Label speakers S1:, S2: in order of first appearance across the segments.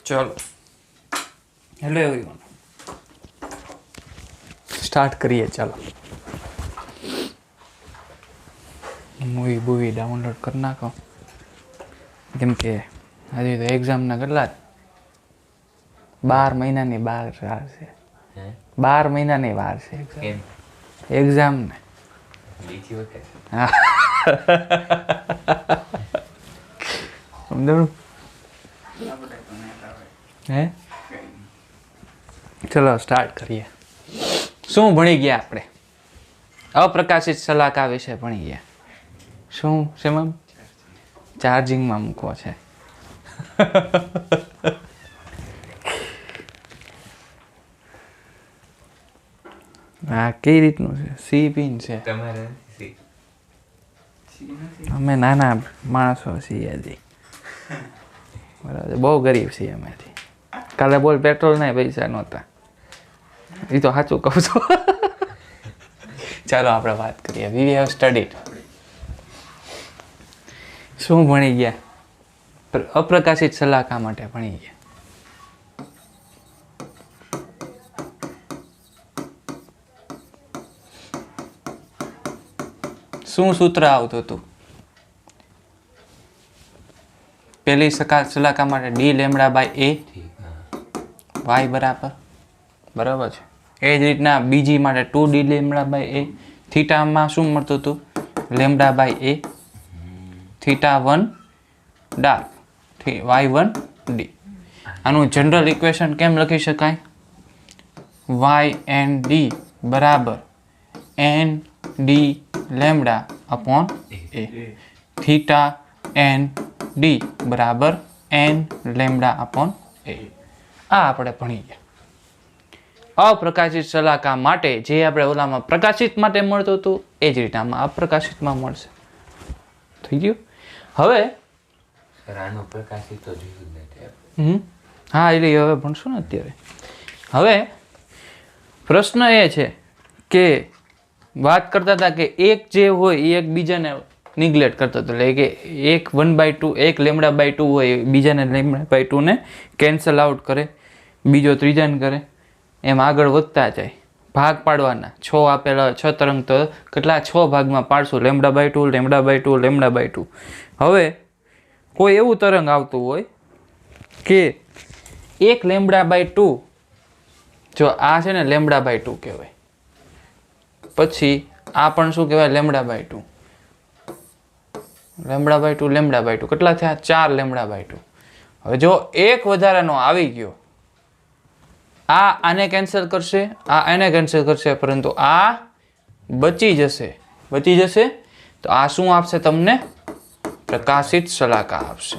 S1: चलो hello everyone start करिए चलो मूवी बूवी डाउनलोड कर नाखो केम के हजी तो एग्जाम ना कटला 12 महीना ની બહાર છે 12 મહિના ની વાર છે એક્ઝામ ને બીજી વખત હા સમજો હે ચલો સ્ટાર્ટ કરીએ શું ભણી ગયા આપણે અપ્રકાશિત શલાકા વિશે ભણી ગયા શું શેમાં ચાર્જિંગમાં મૂકવો છે આ કઈ રીતનું છે સી પિન છે તમારે અમે નાના માણસો છીએ હજી બરાબર બહુ ગરીબ છીએ અમે કાલે બોલ પેટ્રોલ ના પૈસા નહોતા એ તો સાચું કહું છું ચાલો આપણે વાત કરીએ વી હેવ સ્ટડીડ શું ભણી ગયા અપ્રકાશિત શલાકા માટે ભણી ગયા શું સૂત્ર આવતું હતું પહેલી શલાકા માટે D lambda by A Y બરાબર છે એ જ રીતના બીજી માટે 2 ડી લેમડા બાય એ થીટામાં શું મળતું હતું lambda by A theta 1 dark y1 D આનું જનરલ ઇક્વેશન કેમ લખી શકાય y એન્ડ ડી બરાબર N D lambda upon A theta N D બરાબર એન લેમડા અપોન એ આ આપણે ભણી ગયા અપ્રકાશિત શલાકા માટે જે આપણે ઓલામાં પ્રકાશિત માટે મળતું હતું એ જ રીતે આમાં અપ્રકાશિતમાં મળશે થઈ ગયું હવે હા એટલે હવે ભણશું ને અત્યારે હવે પ્રશ્ન એ છે કે વાત કરતા હતા કે એક જે હોય એ એકબીજાને નિગ્લેક્ટ કરતો હતો એટલે કે એક 1/2 એક લેમડા બાય 2 હોય બીજાને લેમડા બાય 2 ને કેન્સલ આઉટ કરે બીજો ત્રીજાને કરે એમ આગળ વધતા જાય ભાગ પાડવાના 6 આપેલા 6 તરંગ તો કેટલા 6 ભાગમાં પાડશું lambda by 2 lambda by 2 lambda by 2 હવે કોઈ એવું તરંગ આવતું હોય કે એક લેમડા બાય 2 જો આ છે ને લેમડા બાય 2 કહેવાય પછી આ પણ શું કહેવાય lambda by 2 lambda by 2 lambda by 2 કેટલા થયા 4 લેમડા બાય 2 હવે જો એક વધારાનો આવી ગયો આ આને કેન્સલ કરશે આ આને કેન્સલ કરશે પરંતુ આ બચી જશે તો આ શું આપશે તમને પ્રકાશિત શલાકા આપશે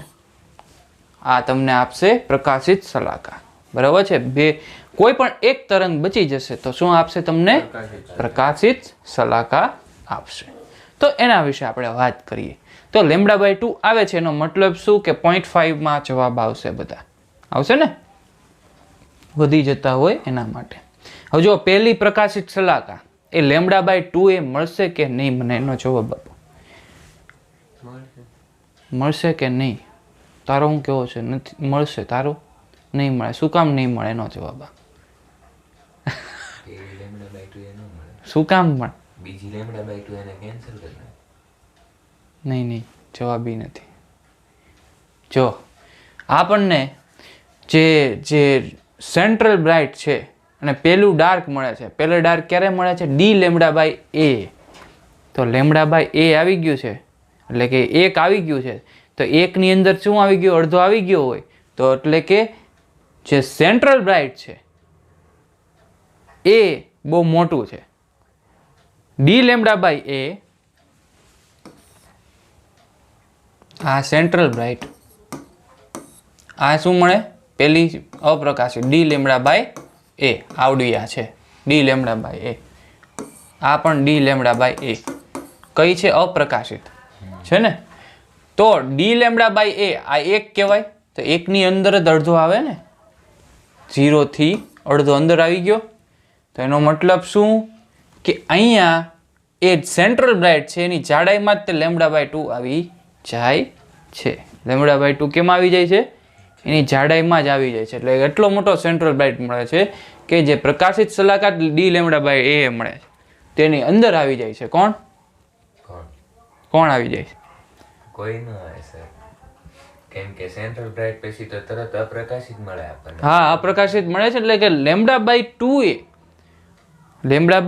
S1: આ તમને આપશે પ્રકાશિત શલાકા બરાબર છે બે કોઈ પણ એક તરંગ બચી જશે તો શું આપશે તમને પ્રકાશિત શલાકા આપશે તો એના વિશે આપણે વાત કરીએ તો લેમડા બાય 2 આવે છે એનો મતલબ શું કે 0.5 માં જવાબ આવશે બધા આવશે ને વધી જતા હોય એના માટે હવે જો પહેલી પ્રકાશિત શલાકા એ લેમડા બાય 2 એ મળશે કે નહીં મને એનો જવાબ આપો મળશે કે નહીં તારો હું કેવો છે નથી મળશે તારો નહીં મળે શું કામ નહીં મળે એનો જવાબ આપ શું કામ પણ બીજી લેમડા બાય 2 એને કેન્સલ કરી નહીં જવાબ ઈ નથી જો આપણને જે સેન્ટ્રલ બ્રાઇટ છે અને પેલું ડાર્ક મળે છે પેલું ડાર્ક ક્યારે મળે છે ડી લેમડા બાય એ તો લેમડા બાય એ આવી ગયું છે એટલે કે એક આવી ગયું છે તો એકની અંદર શું આવી ગયું અડધો આવી ગયો હોય તો એટલે કે જે સેન્ટ્રલ બ્રાઇટ છે એ બહુ મોટું છે ડી લેમડા બાય એ આ સેન્ટ્રલ બ્રાઇટ આ શું મળે પેલી અપ્રકાશિત ડી લેમડા બાય એ આવડી આ છે ડી લેમડા બાય એ આ પણ ડી લેમડા બાય એ કઈ છે અપ્રકાશિત છે ને તો ડી લેમડા બાય એ આ એક કહેવાય તો એકની અંદર જ અડધો આવે ને 0 થી અડધો અંદર આવી ગયો તો એનો મતલબ શું કે અહીંયા એ સેન્ટ્રલ બ્રાઇટ છે એની જાડાઈમાં જ તે લેમડા બાય 2 આવી જાય છે લેમડા બાય 2 કેમ આવી જાય છે એની જાડાઈમાં જ આવી જાય છે. એટલે એટલો મોટો સેન્ટ્રલ બ્રાઇટ મળે છે કે જે પ્રકાશિત સલાહકાર ડી લેમ્ડા બાય એ મળે છે તેની અંદર આવી જાય છે. કોણ કોણ આવી જાય છે?
S2: કોઈ ન આવે સર, કેમ કે સેન્ટ્રલ બ્રાઇટ પછી તો તરત અપ્રકાશિત મળે આપણને.
S1: હા, અપ્રકાશિત મળે છે. એટલે કે લેમ્ડા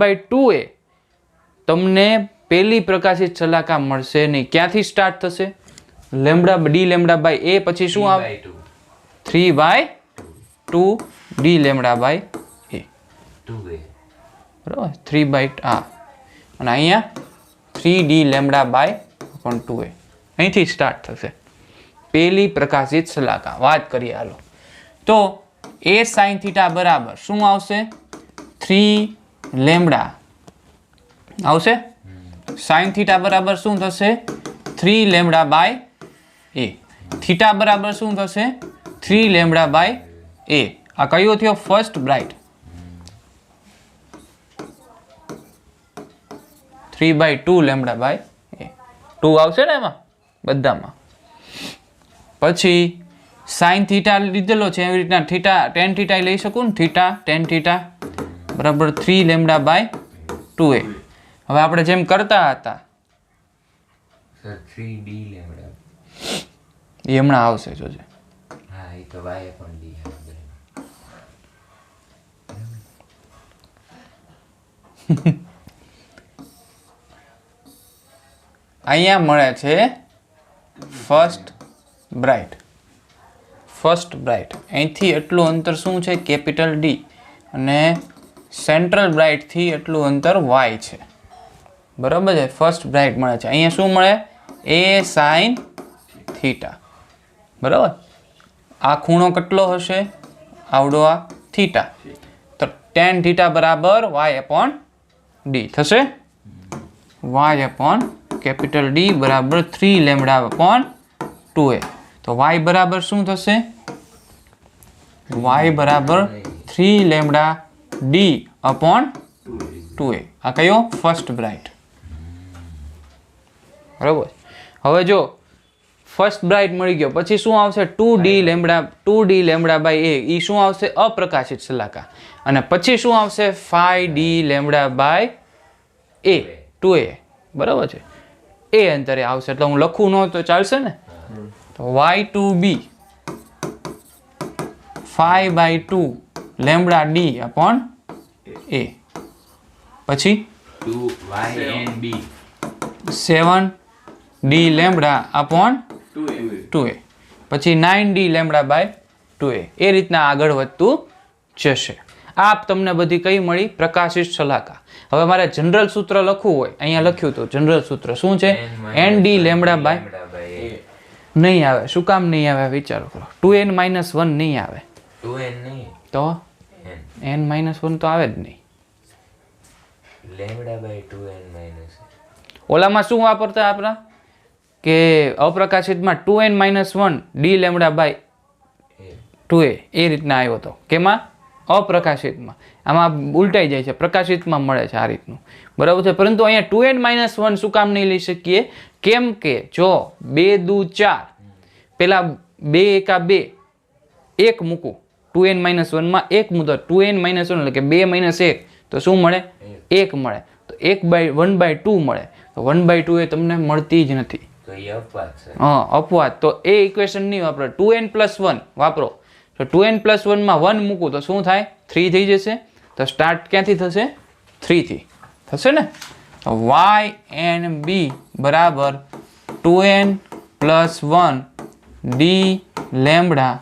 S1: બાય 2a તમને પેલી પ્રકાશિત સલાહકાર મળશે નહીં. ક્યાંથી સ્ટાર્ટ થશે? ડી લેમ્ડા બાય એ પછી શું આવે? 3/2 D lambda by A.
S2: 2a
S1: બરાબર, 3/2 અને અહીંયા 3 ડી લેમ્ડા બાય 2a અહીંથી સ્ટાર્ટ થશે પેલી પ્રકાશિત સલાહકાર. વાત કરીએ હાલો. તો a sin થીટા બરાબર શું આવશે? 3 લેમ્ડા આવશે. sin થીટા બરાબર શું થશે? 3 લેમ્ડા બાય એ. થીટા બરાબર શું થશે? 3 લેમ્ડા બાય એ. આ કયો થયો? First bright. 3/2 લેમ્ડા બાય એ. 2 આવશે ને એમાં બધામાં. પછી sin થીટા લીધેલો છે એવી રીતના થીટા tan થીટા લઈ શકું ને. થીટા tan થીટા બરાબર 3 લેમ્ડા બાય 2a. હવે આપણે જેમ કરતા હતા
S2: સર 3d લેમ્ડા
S1: એ હમણાં આવશે જોજે.
S2: હા, એ તો y પણ d આવે.
S1: અહીંયા મળે છે ફર્સ્ટ બ્રાઇટ. અહીંથી એટલું અંતર શું છે? Capital D. અને સેન્ટ્રલ બ્રાઇટ થી એટલું અંતર y છે. બરાબર છે. ફર્સ્ટ બ્રાઇટ મળે છે. અહીંયા શું મળે? a sin theta. બરાબર. આ ખૂણો કેટલો હશે? આવડો આ થીટા. તો tan થીટા બરાબર y upon d થશે. y upon કેપિટલ D બરાબર 3 લેમ્ડા upon 2a. તો y બરાબર શું થશે? y બરાબર 3 લેમ્ડા d upon 2a. આ કયો? First bright. બરાબર. હવે જો ફર્સ્ટ બ્રાઇટ મળી ગયો પછી શું આવશે? 2d લેમ્ડા બાય એ. એ શું આવશે? અપ્રકાશિત સલાહકાર. અને પછી શું આવશે? 5d lambda by A 2a. બરાબર છે. એ અંતરે આવશે. એટલે હું લખું ન તો ચાલશે ને. તો y2b 5/2 lambda d upon a. પછી
S2: 2y&b
S1: 7d lambda upon 2a. પછી 9d લેમ્ડા બાય 2a. એ રીતના આગળ વધતું જશે. આ તમને બધી કઈ મળી? પ્રકાશિત સલાહકાર. હવે મારે જનરલ સૂત્ર લખવું હોય, અહીંયા લખ્યું હતું જનરલ સૂત્ર શું છે? nd લેમ્ડા બાય નહીં આવે. શું કામ નહીં આવે? વિચારો કરો. 2n - 1 નહીં આવે.
S2: 2n નહીં
S1: તો n - 1 તો આવે જ નહીં.
S2: Lambda by 2n minus.
S1: ઓલામાં શું વાપરતા આપણા? કે અપ્રકાશિતમાં 2n - 1 D lambda by 2a. એ રીતના આવ્યો હતો. કેમાં? અપ્રકાશિતમાં. આમાં ઉલટાઈ જાય છે. પ્રકાશિતમાં મળે છે આ રીતનું. બરાબર છે. પરંતુ અહીંયા 2n - 1 શું કામ નહીં લઈ શકીએ? કેમ કે જો 2 દુ 4 પેલા 2 એકા 2 1 મૂકું 2n - 1 માં 1 મૂકો 2n - 1 એટલે કે 2 - 1 તો શું મળે? 1 મળે. તો 1/2 મળે. તો 1/2 એ તમને મળતી જ નથી.
S2: તો એ અપવાદ છે.
S1: હા, અપવાદ. તો એ ઇક્વેશન નહીં વાપરો. 2n + 1 વાપરો. તો 2n + 1 માં 1 મૂકું તો શું થાય? 3 થઈ જશે. તો સ્ટાર્ટ ક્યાંથી થશે? 3 થી થશે ને. તો y and b બરાબર 2n + 1 d લેમ્ડા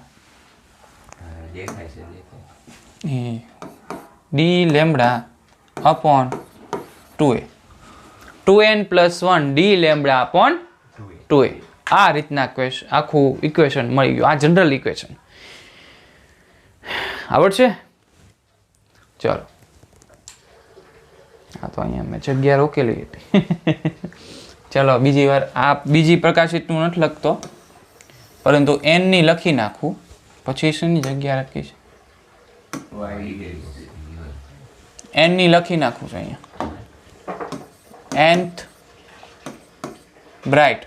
S2: દેખાય છે.
S1: d lambda upon 2a. 2n + 1 d lambda upon 2a. આ રીતના આખું ઇક્વેશન મળી ગયું. આ જનરલ ઇક્વેશન આવડશે? ચલો. હા, તો અહીંયા મેં જગ્યા રોકેલી હતી. ચલો બીજી વાર. આ બીજી પ્રકાશિતનું નથી લખતો, પરંતુ n ની લખી નાખું. પછી શેની જગ્યા રાખીશ? n ની લખી નાખું છું અહીંયા. nth bright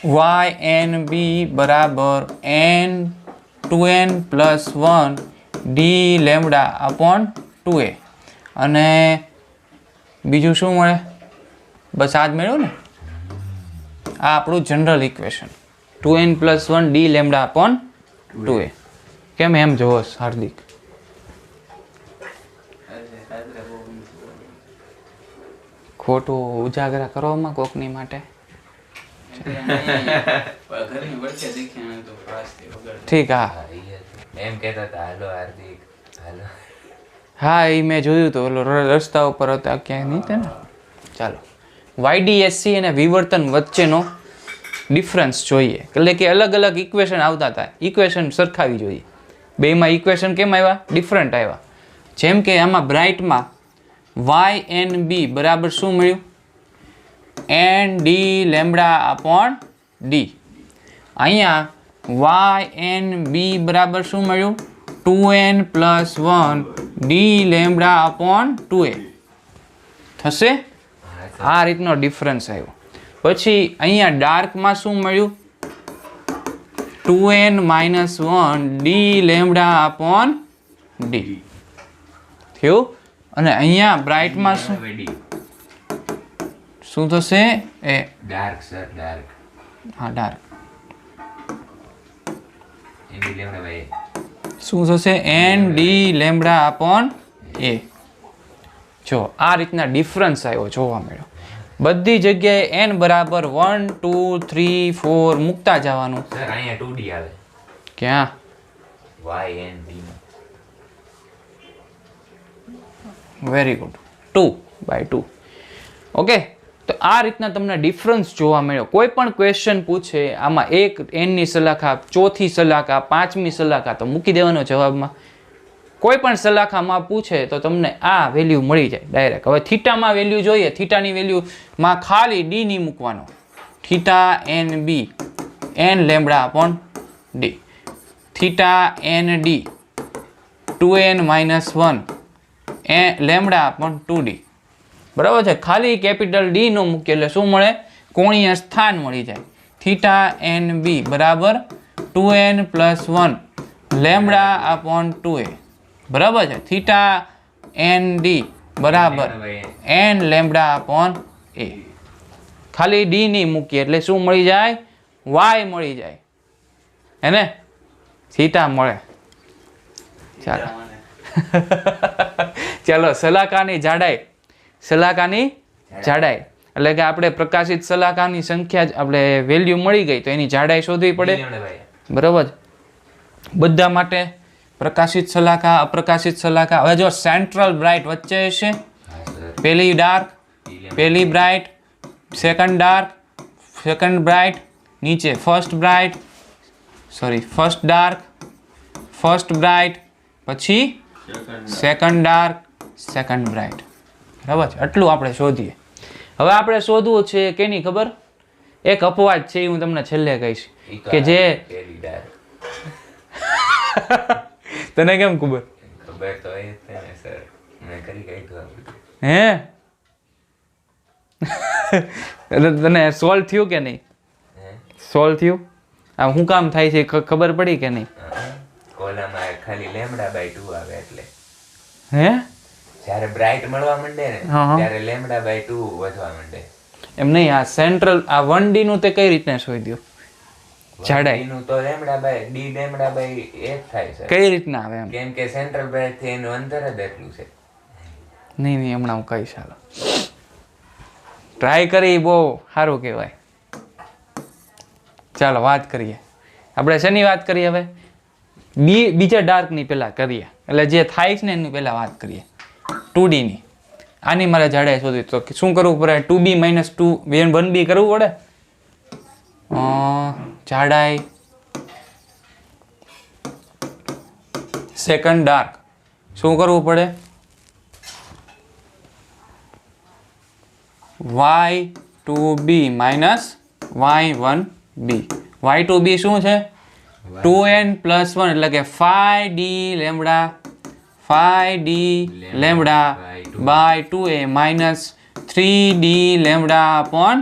S1: Y N B બરાબર n2n plus 1 D lambda upon 2a. અને બીજું શું મળે? બસ આ જ મેળવ્યું ને. આ આપણું general equation 2n plus 1 D lambda upon 2a. કેમ એમ જોવો હાર્દિક? ખોટું ઉજાગરા કરવામાં કોકની માટે. ઠીક. હા
S2: એમ કહેતા હતા હાલો હાર્દિક હાલો.
S1: હા એ મેં જોયું તો ઓલો રસ્તા ઉપર હતા ક્યાંય નહીં તે ને. ચાલો વાયડીએસસી અને વિવર્તન વચ્ચેનો ડિફરન્સ જોઈએ, એટલે કે અલગ અલગ ઇક્વેશન આવતા હતા, ઇક્વેશન સરખાવી જોઈએ. બેમાં ઇક્વેશન કેમ આવ્યા? ડિફરન્ટ આવ્યા. જેમ કે આમાં બ્રાઇટમાં વાય એન બી બરાબર શું મળ્યું? N D lambda upon D. અહીંયા વાય એન બી બરાબર શું મળ્યું? 2n plus 1 D lambda upon 2a થશે. આ રીતનો ડિફરન્સ આવ્યો. પછી અહીંયા ડાર્કમાં શું મળ્યું? 2n minus 1 D lambda upon D થયું. અને અહીંયા બ્રાઇટમાં શું થશે? એ
S2: ડાર્ક સર ડાર્ક.
S1: હા ડાર્ક.
S2: એની લેમડા ભાઈ
S1: શું થશે? એન ડી લેમડા અપોન એ. જો આ રીતના ડિફરન્સ આવ્યો જોવા મળ્યો. બધી જગ્યાએ n બરાબર 1 2 3 4 મૂકતા જવાનું.
S2: સર અહીંયા 2d આવે.
S1: ક્યાં?
S2: y n d.
S1: Very good. 2/2. Okay. તો આ રીતના તમને ડિફરન્સ જોવા મળ્યો. કોઈ પણ ક્વેશ્ચન પૂછે આમાં એક એનની સલાખા, ચોથી સલાખા, પાંચમી સલાખા તો મૂકી દેવાનો જવાબમાં. કોઈ પણ સલાખામાં પૂછે તો તમને આ વેલ્યુ મળી જાય ડાયરેક્ટ. હવે થીટામાં વેલ્યુ જોઈએ. થીટાની વેલ્યુમાં ખાલી ડી ની મૂકવાનો. Theta N B N lambda upon D. Theta N D 2n minus 1 lambda upon 2d. બરાબર છે. ખાલી કેપિટલ ડી નો મૂકીએ એટલે શું મળે? કોણીય સ્થાન મળી જાય. થીટા એન બી બરાબર 2n plus 1 lambda upon 2a. બરાબર છે. થીટા એન ડી બરાબર n લેમડા અપોન a. ખાલી ડી ની મૂકીએ એટલે શું મળી જાય? y મળી જાય. હે ને? થીટા મળે. ચાલો ચાલો સલાકાની જાડાઈ. સલાકાની જાડાઈ એટલે કે આપણે પ્રકાશિત સલાકાની સંખ્યા આપણે વેલ્યુ મળી ગઈ તો એની જાડાઈ શોધવી પડે. બરાબર. બધા માટે પ્રકાશિત સલાકા, અપ્રકાશિત સલાકા. હવે જો સેન્ટ્રલ બ્રાઇટ વચ્ચે હશે, પહેલી ડાર્ક, પહેલી bright, second dark, second bright, નીચે first bright, sorry first dark, first bright, પછી સેકન્ડ ડાર્ક, સેકન્ડ બ્રાઇટ. બરાબર છે. આટલું આપણે શોધીએ. હવે આપણે શોધવું છે કેની ખબર? એક અપવાદ છે, હું તમને છેલ્લે કહીશ કે જે તને કેમ ખબર?
S2: ખબર તો એ જ ને સર, મેં કરી ગઈ તો.
S1: હે તને સોલ્વ થયું કે નહીં? સોલ્વ થયું? આ શું કામ થાય છે ખબર પડી કે નહીં?
S2: કોલામાં ખાલી લેમડા બાય 2 આવે એટલે.
S1: હે
S2: જ્યારે બ્રાઇટ મળવા માંડે ને ત્યારે લેમડા બાય 2 વધવા માંડે.
S1: એમ નહીં. આ સેન્ટ્રલ આ 1d નું તે કઈ રીતના શોધ્યું? જાડાઈ
S2: નું તો lambda by D lambda by 1 થાય છે.
S1: કઈ રીતના આવે એમ?
S2: કેમ કે સેન્ટ્રલ બ્રાઇટ થી એનું અંતર જ એટલું છે.
S1: નહીં હમણાં હું કહીશ. ચાલો ટ્રાય કરી, બહુ સારું કહેવાય. ચાલો વાત કરીએ. આપણે શેની વાત કરીએ હવે? બીજા ડાર્કની પહેલાં કરીએ, એટલે જે થાય છે ને એની પહેલાં વાત કરીએ. 2d ની. આની મારે જાડાઈ શોધવી તો શું કરવું પડે? 2b માઇનસ 2 1b કરવું પડે. જાડાઈ સેકન્ડ ડાર્ક શું કરવું પડે? y2b minus y1b. y2b શું છે? 2n પ્લસ 1 એટલે કે 5d lambda 5d lambda by 2a minus 3d lambda upon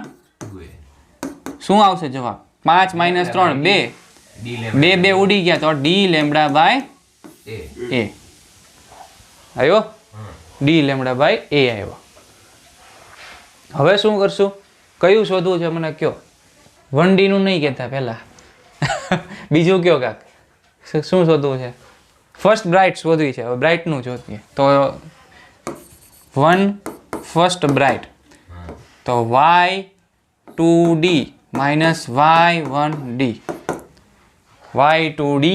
S1: શું આવશે જવાબ? 5 માઇનસ 3 2
S2: ડી
S1: 2 ઉડી ગયા તો ડી લેમડા બાય
S2: એ
S1: એ આવ્યો
S2: હા
S1: ડી લેમડા બાય એ આવ્યો. હવે શું કરશું? કયું શોધવું છે મને કયો? 1D નું નહીં કહેતા પહેલા બીજું કયો કાક શું શોધવું છે? ફર્સ્ટ બ્રાઇટ શોધવી છે. હવે બ્રાઇટનું શોધીએ તો 1 ફર્સ્ટ બ્રાઇટ
S2: હા
S1: તો y2d minus y1d y2d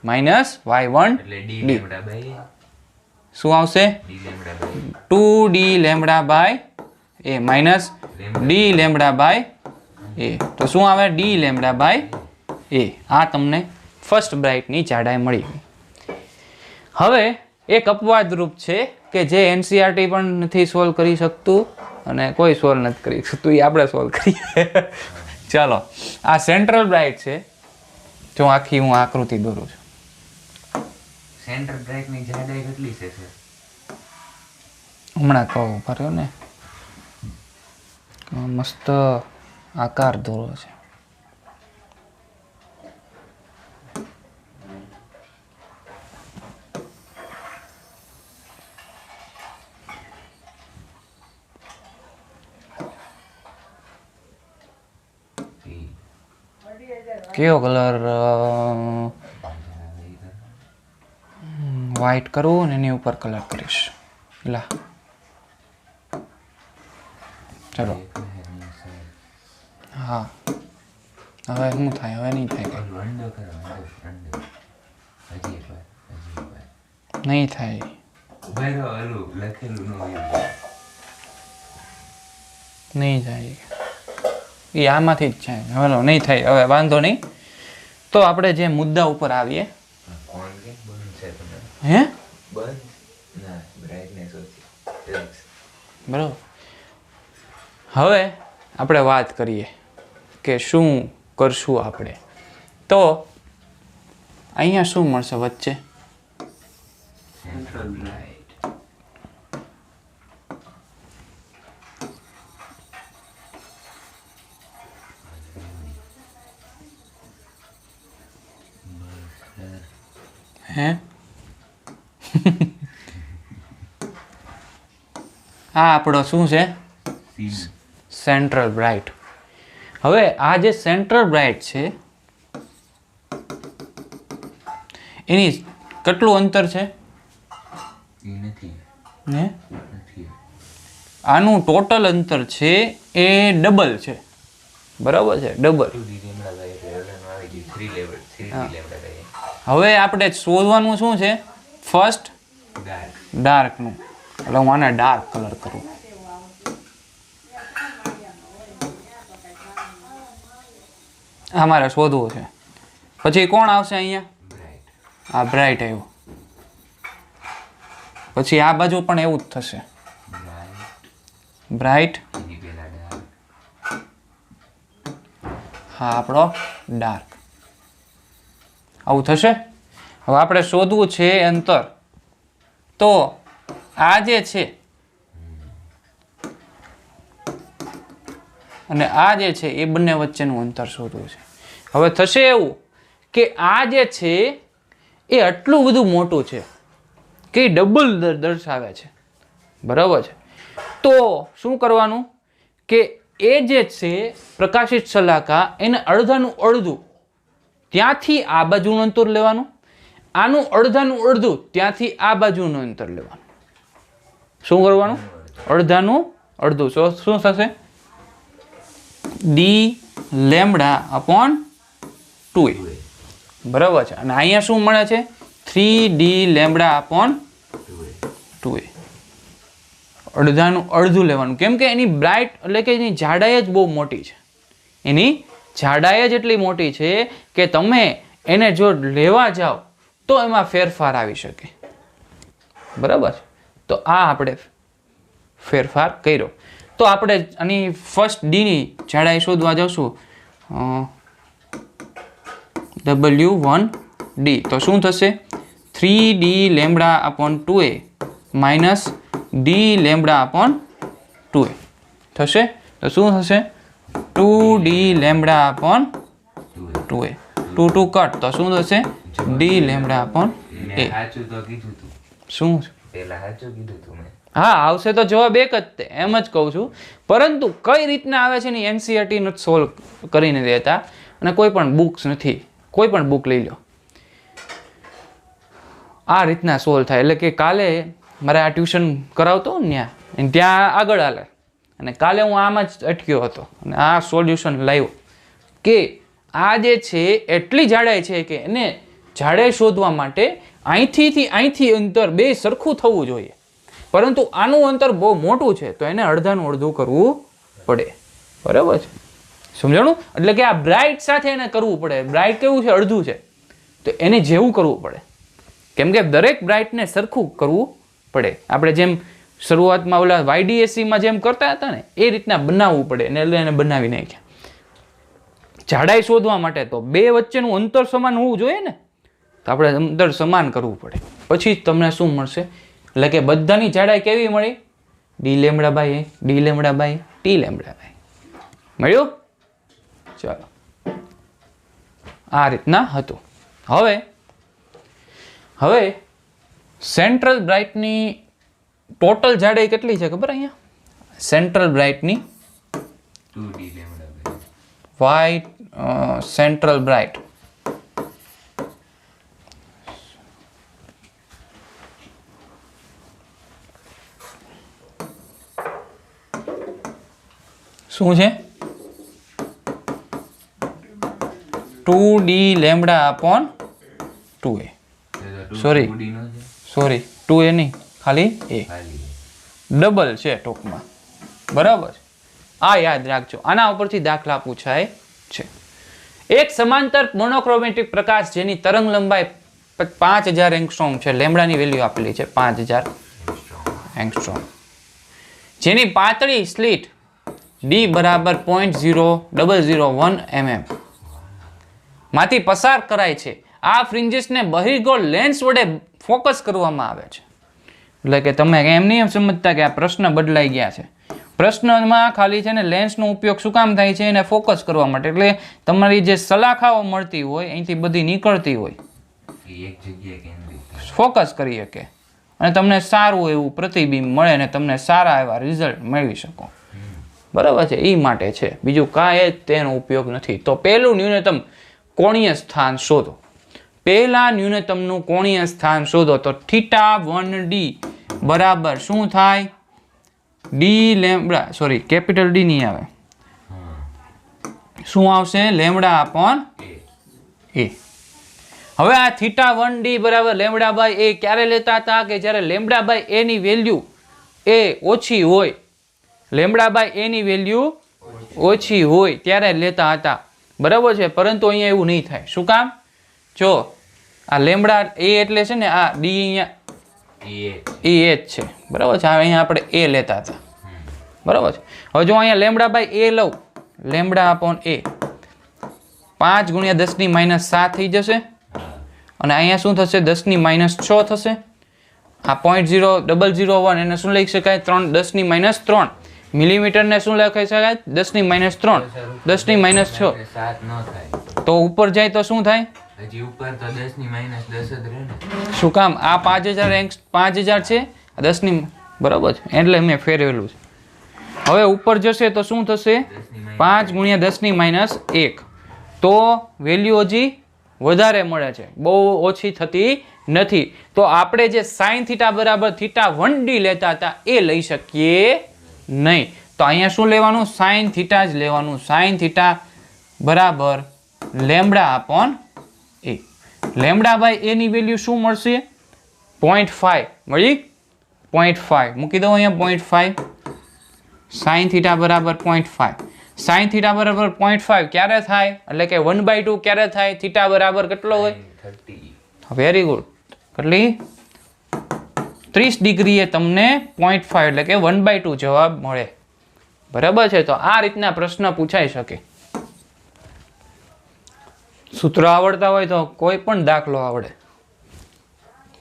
S1: minus y1d
S2: એટલે ડી લેમ્ડા બાય
S1: શું આવશે?
S2: D lambda by
S1: 2d lambda by A minus d lambda by A તો શું આવે? d lambda by A. આ તમને ફર્સ્ટ બ્રાઇટની જાડાઈ મળી. હવે એક અપવાદ રૂપ છે કે જે એનસીઆરટી પણ નથી સોલ્વ કરી શકતું અને કોઈ સોલ્વ નથી કરી શકતું, એ આપણે સોલ્વ કરીએ. ચાલો, આ સેન્ટ્રલ બ્રાઇટ છે. જો આખી હું આકૃતિ દોરું છું.
S2: સેન્ટર બ્રેક ની જાડાઈ કેટલી છે સર?
S1: હમણાં કહું ભર્યો ને મસ્ત આકાર દોરો છે. કયો કલર? વ્હાઈટ કરું ને એની ઉપર કલર કરીશ. લા ચલો હા હવે શું થાય? હવે નહીં થાય કંઈ.
S2: વંડો કરો વંડો હજી એક વાર
S1: નહીં થાય.
S2: બરો ઓલું લખેલું ન હોય
S1: નહીં થાય એ આમાંથી જ છે. હવે નહીં થાય. હવે વાંધો નહીં. તો આપણે જે મુદ્દા ઉપર આવીએ.
S2: ફોન કે બંધ છે તમે
S1: હે
S2: બંધ ના બ્રાઇટનેસ ઓછી
S1: બરાબર. હવે આપણે વાત કરીએ કે શું કરશું આપણે. તો અહીંયા શું મળશે વચ્ચે?
S2: સેન્ટ્રલ બ્રાઇટ
S1: હે આ આપણો શું છે? Central bright. હવે આ જે સેન્ટ્રલ બ્રાઇટ છે એની કેટલું અંતર છે?
S2: એ નથી
S1: હે
S2: નથી
S1: આનું ટોટલ અંતર છે એ ડબલ છે. બરાબર છે? ડબલ.
S2: 2D લેમ્ડા બાય એટલે ઓલાનું આવી ગયું 3 લેવલ 3D લેમ્ડા બાય
S1: હવે આપણે શોધવાનું શું છે? ફર્સ્ટ
S2: ડાર્ક
S1: ડાર્કનું. એટલે હું આને ડાર્ક કલર કરું. આ મારે શોધવું છે. પછી કોણ આવશે અહીંયા?
S2: બ્રાઇટ
S1: આ બ્રાઇટ આવ્યું. પછી આ બાજુ પણ એવું જ થશે.
S2: બ્રાઇટ
S1: બ્રાઇટ
S2: એની પહેલા ડાર્ક
S1: હા આપણો ડાર્ક. આવું થશે. હવે આપણે શોધવું છે અંતર. તો આ જે છે અને આ જે છે એ બંને વચ્ચેનું અંતર શોધવું છે. હવે થશે એવું કે આ જે છે એ આટલું બધું મોટું છે કે ડબલ દર્શાવે છે. બરાબર છે? તો શું કરવાનું કે એ જે છે પ્રકાશિત શલાકા એને અડધાનું અડધું ત્યાંથી આ બાજુનું અંતર લેવાનું, આનું અડધાનું અડધું ત્યાંથી આ બાજુનું અંતર લેવાનું. શું કરવાનું? અડધાનું અડધું. શું થશે? D lambda upon 2a. બરાબર છે? અને અહીંયા શું મળે છે? 3d lambda upon 2a. અડધાનું અડધું લેવાનું. કેમ કે એની બ્રાઇટ એટલે કે એની જાડાઈ જ બહુ મોટી છે. એની જાડાઈ જ એટલી મોટી છે કે તમે એને જો લેવા જાઓ તો એમાં ફેરફાર આવી શકે. બરાબર? તો આ આપણે ફેરફાર કર્યો. તો આપણે આની ફર્સ્ટ ડીની જાડાઈ શોધવા જશું. W1D તો શું થશે? 3d lambda upon 2a minus D lambda upon 2a થશે. તો શું થશે? 2d lambda upon 2a 2 cut તો શું થશે ડી લેમડા અપોન
S2: મેં
S1: એ
S2: સાચું તો કીધું તું
S1: શું
S2: પેલા સાચું કીધું તું મેં
S1: હા આવશે તો જવાબ એક જ તે એમ જ કહું છું પરંતુ કઈ રીતના આવે છે ને એનસીઆરટી નથી સોલ્વ કરીને દેતા અને કોઈ પણ બુક્સ નથી કોઈ પણ બુક લઈ લો આ રીતના સોલ્વ થાય એટલે કે કાલે મારે આ ટ્યુશન કરાવતો ને ત્યાં આગળ હાલે અને કાલે હું આમ જ અટક્યો હતો અને આ સોલ્યુશન લાવ્યો કે આ જે છે એટલી જાડાઈ છે કે એને જાડાઈ શોધવા માટે અહીંથી અંતર બે સરખું થવું જોઈએ પરંતુ આનું અંતર બહુ મોટું છે તો એને અડધાનું અડધું કરવું પડે બરાબર છે સમજાણું એટલે કે આ બ્રાઇટ સાથે એને કરવું પડે બ્રાઇટ કેવું છે અડધું છે તો એને જેવું કરવું પડે કેમ કે દરેક બ્રાઇટને સરખું કરવું પડે આપણે જેમ શરૂઆતમાં ઓલા વાયડીએસસીમાં જેમ કરતા હતા ને એ રીતના બનાવવું પડે એટલે એને બનાવી નાખ્યા જાડાઈ શોધવા માટે તો બે વચ્ચેનું અંતર સમાન હોવું જોઈએ ને તો આપણે અંતર સમાન કરવું પડે પછી તમને શું મળશે એટલે કે બધાની જાડાઈ કેવી મળી d lambda by D lambda by t lambda by મળ્યું ચાલો આ રીતના હતું હવે સેન્ટ્રલ બ્રાઇટની ટોટલ જાડાઈ કેટલી છે ખબર અહીંયા સેન્ટ્રલ બ્રાઇટની
S2: 2d lambda by
S1: Y central bright શું છે 2d lambda upon 2a sorry 2a નહીં ખાલી a ડબલ છે ટૂંકમાં બરાબર આ યાદ રાખજો આના ઉપરથી દાખલા પૂછાય છે એક સમાંતર મોનોક્રોમેટિક પ્રકાશ જેની તરંગ લંબાઈ 5000 એંગસ્ટ્રોમ છે લેમ્ડાની વેલ્યુ આપેલી છે 5000 એંગસ્ટ્રોમ જેની પાતળી સ્લિટ d બરાબર 0.0001 mm માંથી પસાર કરાય છે આ ફ્રિન્જીસને બહિર્ગોળ લેન્સ વડે ફોકસ કરવામાં આવે છે એટલે કે તમે એમ નહીં સમજતા કે આ પ્રશ્ન બદલાઈ ગયા છે પ્રશ્નમાં ખાલી છે ને લેન્સનો ઉપયોગ શું કામ થાય છે એને ફોકસ કરવા માટે એટલે તમારી જે સલાખાઓ મળતી હોય અહીંથી બધી નીકળતી હોય
S2: એક જગ્યાએ કેન્દ્રિત
S1: ફોકસ કરી શકે અને તમને સારું એવું પ્રતિબિંબ મળે અને તમને સારા એવા રિઝલ્ટ મેળવી શકો બરાબર છે એ માટે છે બીજું કાંઈ તેનો ઉપયોગ નથી તો પહેલું ન્યૂનતમ કોણીય સ્થાન શોધો પહેલા ન્યૂનતમનું કોણીય સ્થાન શોધો તો θ1d બરાબર શું થાય D lambda sorry capital D નહીં આવે શું આવશે લેમ્બડા અપોન એ હવે આ θ1d બરાબર લેમ્બડા બાય એ ક્યારે લેતા હતા કે જ્યારે લેમ્બડા બાય એ ની વેલ્યુ એ ઓછી હોય લેમ્બડા બાય એ ની વેલ્યુ ઓછી હોય ત્યારે લેતા હતા બરાબર છે પરંતુ અહીંયા એવું નહીં થાય શું કામ જો આ લેમ્બડા એ એટલે છે ને આ ડી અહીંયા એ જ છે બરાબર છે અહીંયા આપણે એ લેતા હતા બરાબર છે હવે જો અહીંયા લેમ્બડા બાય એ લઉં લેમ્બડા અપોન એ 5 × 10⁻7 થઈ જશે અને અહીંયા શું થશે 10⁻6 થશે આ 0.0001 એને શું લખી શકાય 10⁻3 મિલીમીટરને શું લખી શકાય 10⁻3 10⁻6
S2: 7 ન થાય
S1: તો ઉપર જાય તો શું થાય
S2: હજી ઉપર તો 10 ની -10 જ રહે ને
S1: શું કામ આ 5000 છે 10 ની બરાબર છે એટલે મેં ફેરવેલું છે હવે ઉપર જશે તો શું થશે 5 × 10⁻1 તો વેલ્યુ હજી વધારે મળે છે બહુ ઓછી થતી નથી તો આપણે જે sin θ બરાબર θ1d લેતા હતા એ લઈ શકીએ નહીં તો અહીંયા શું લેવાનું sin θ જ લેવાનું sin θ બરાબર lambda upon A lambda by A ની વેલ્યુ શું મળશે 0.5 મળી 0.5 મૂકી દઉં અહીંયા 0.5 sin θ બરાબર 0.5 sin θ બરાબર 0.5 ક્યારે થાય એટલે કે 1/2 ક્યારે થાય θ બરાબર કેટલો હોય
S2: 30
S1: વેરી ગુડ કેટલી 30 ડિગ્રીએ તમને 0.5 એટલે કે 1/2 જવાબ મળે બરાબર છે તો આ રીતના પ્રશ્ન પૂછાઈ શકે સૂત્ર આવડતા હોય તો કોઈ પણ દાખલો આવડે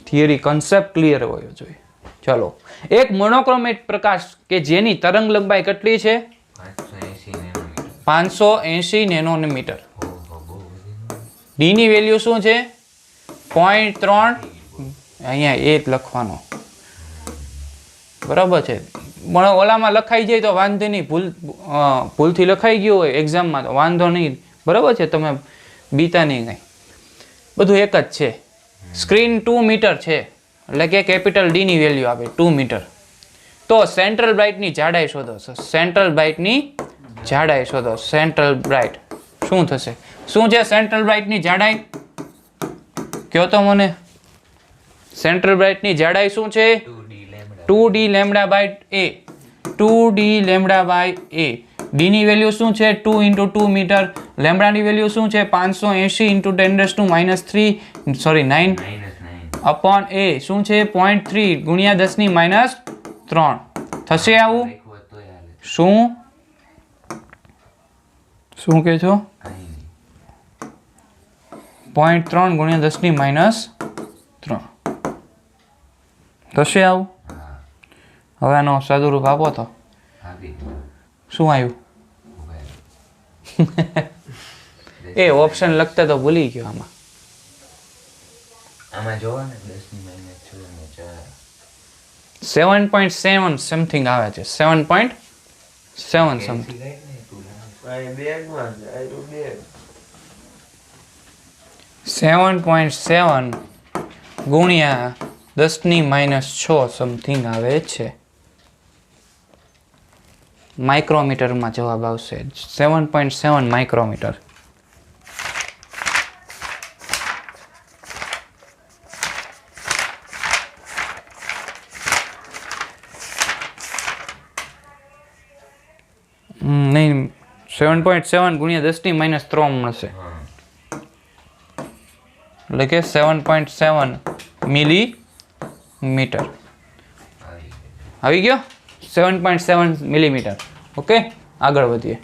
S1: થિયરી કન્સેપ્ટ ક્લિયર હોવો જોઈએ ચલો એક મોનોક્રોમેટ પ્રકાશ કે જેની તરંગ લંબાઈ કેટલી છે 580 નેનોમીટર ડી ની વેલ્યુ શું છે 0.3 અહીંયા 1 લખવાનો બરાબર છે પણ ઓલામાં લખાઈ જાય તો વાંધો નહીં ભૂલથી લખાઈ ગયું હોય એક્ઝામમાં તો વાંધો નહીં બરાબર છે તમે બીતા નહીં કંઈ બધું એક જ છે સ્ક્રીન 2 મીટર છે એટલે કે કેપિટલ ડી ની વેલ્યુ આપે 2 મીટર તો સેન્ટ્રલ બ્રાઇટની જાડાઈ શોધો સેન્ટ્રલ બ્રાઇટની જાડાઈ શોધો સેન્ટ્રલ બ્રાઇટ શું થશે શું છે સેન્ટ્રલ બ્રાઇટની જાડાઈ કયો તો મને સેન્ટ્રલ બ્રાઇટની જાડાઈ શું છે 2d lambda by a 2d lambda by a d ની વેલ્યુ શું છે 2 × 2 મીટર લેમ્બડાની વેલ્યુ શું છે 580 × 9 અપોન a શું છે 0.3 ગુણ્યા 10⁻³ થશે આવું શું શું કહે છો 0.3 ગુણ્યા 10⁻³ થશે આવું હવે આનો સાદુરૂપ આપો તો શું આવ્યું એ ઓપ્શન લખતા તો ભૂલી ગયો
S2: આમાં જોવો ને 10⁻⁴
S1: 7.7 સમથિંગ આવે છે 7.7 સમથિંગ 7.7 ગુણ્યા 10⁻⁶ સમથિંગ આવે છે માઇક્રોમીટરમાં જવાબ આવશે 7.7 માઇક્રોમીટર નહીં 7.7 ગુણ્યા 10⁻³ મળશે એટલે કે 7.7 મિલીમીટર આવી ગયો 7.7 મિલીમીટર ઓકે આગળ વધીએ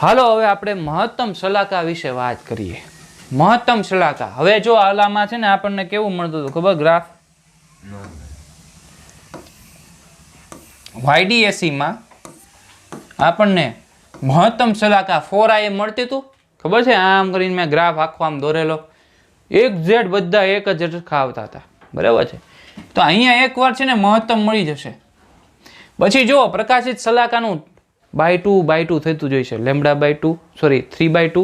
S1: હાલો હવે આપણે મહત્તમ શલાકા વિશે વાત કરીએ મહત્તમ શલાકા હવે જો આલામાં છે ને આપણને કેવું મળતું હતું ખબર ગ્રાફ YDAC માં આપણને મહત્તમ શલાકા 4i મળતી હતું ખબર છે આમ કરીને મેં ગ્રાફ આખો આમ દોરેલો એક્ઝેક્ટ બધા એક જ સરખા આવતા હતા બરાબર છે તો અહીંયા એકવાર છે ને મહત્તમ મળી જશે પછી જો પ્રકાશિત શલાકાનું બાય 2 થતું જોઈશે λ/2 સોરી 3/2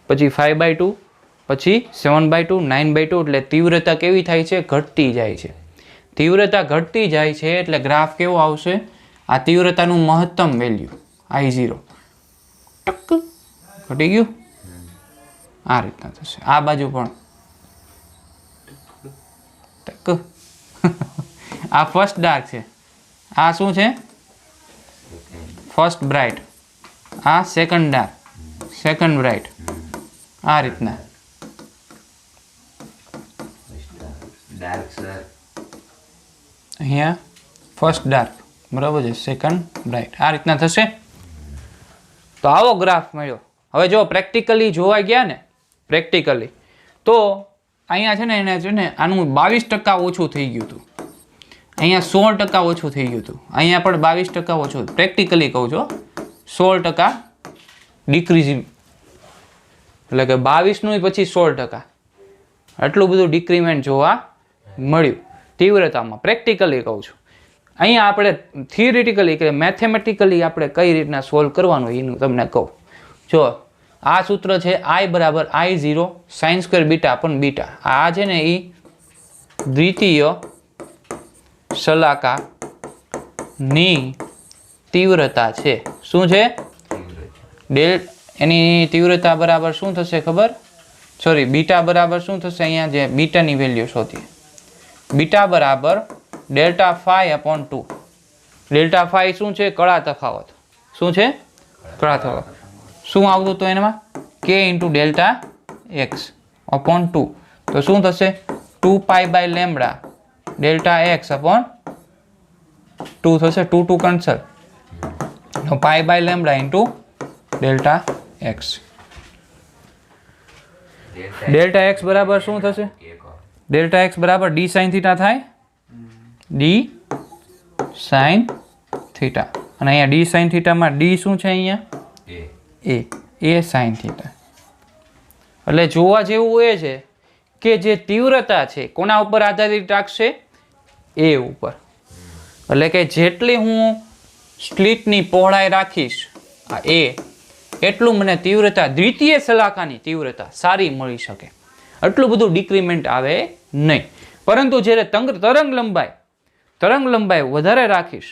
S1: પછી 5/2 પછી 7/2 9/2 એટલે તીવ્રતા કેવી થાય છે ઘટતી જાય છે તીવ્રતા ઘટતી જાય છે એટલે ગ્રાફ કેવો આવશે આ તીવ્રતાનું મહત્તમ વેલ્યુ I0 ટક ઘટી ગયું આ રીતના થશે આ બાજુ પણ ટક આ ફર્સ્ટ ડાર્ક છે આ શું છે ફર્સ્ટ બ્રાઇટ આ સેકન્ડ ડાર્ક સેકન્ડ બ્રાઇટ આ રીતના અહીંયા ફર્સ્ટ ડાર્ક બરાબર છે સેકન્ડ બ્રાઇટ આ રીતના થશે તો આવો ગ્રાફ મળ્યો હવે જો પ્રેક્ટિકલી જોવા ગયા ને પ્રેક્ટિકલી તો અહીંયા છે ને એને છે ને આનું 22% ઓછું થઈ ગયું હતું અહીંયા 16% ઓછું થઈ ગયું હતું અહીંયા પણ 22% ઓછું પ્રેક્ટિકલી કહું છું 16% ડિક્રીઝિંગ એટલે કે 22નું પછી 16% આટલું બધું ડિક્રીમેન્ટ જોવા મળ્યું તીવ્રતામાં પ્રેક્ટિકલી કહું છું અહીંયા આપણે થિયરિટિકલી કે મેથેમેટિકલી આપણે કઈ રીતના સોલ્વ કરવાનું એનું તમને કહું જો આ સૂત્ર છે I બરાબર I0 sin² બીટા પણ બીટા આ છે ને એ દ્વિતીય શલાકાની તીવ્રતા છે શું છે એની તીવ્રતા બરાબર શું થશે ખબર સોરી બીટા બરાબર શું થશે અહીંયા જે બીટાની વેલ્યુ શોધીએ બીટા બરાબર Δ∅/2 Δ∅ શું છે કળા તફાવત શું છે કળા તફાવત શું આવતું તો એમાં k × Δx/2 તો શું થશે 2π/λ Δx/2 થશે 2 કેન્સલ તો π/λ × Δx Δx બરાબર શું થશે Δx બરાબર d sin θ થાય d sin θ અને અહીંયા d sin θ માં d શું છે અહીંયા a sin θ એટલે જોવા જેવું એ છે કે જે તીવ્રતા છે કોના ઉપર આધારિત રાખશે? એ ઉપર. એટલે કે જેટલી હું સ્લિટની પહોળાઈ રાખીશ આ એ, એટલું મને તીવ્રતા દ્વિતીય શલાકાની તીવ્રતા સારી મળી શકે. આટલું બધું ડિક્રીમેન્ટ આવે નહીં. પરંતુ જ્યારે તરંગ લંબાઈ વધારે રાખીશ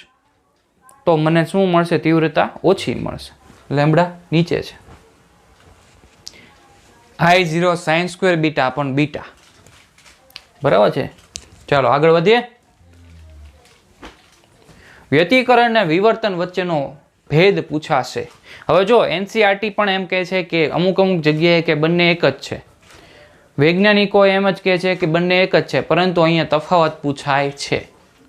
S1: તો મને શું મળશે? તીવ્રતા ઓછી મળશે. લેમ્બડા નીચે છે. I0 sin સ્ક્વેર બીટા પણ બીટા. બરાબર છે. ચાલો આગળ વધીએ. વ્યતિકરણ અને વિવર્તન વચ્ચેનો ભેદ પૂછાશે. હવે જો NCERT પણ એમ કહે છે કે અમુક જગ્યાએ કે બંને એક જ છે. વૈજ્ઞાનિકો એમ જ કહે છે કે બંને એક જ છે, પરંતુ અહીંયા તફાવત પૂછાય છે.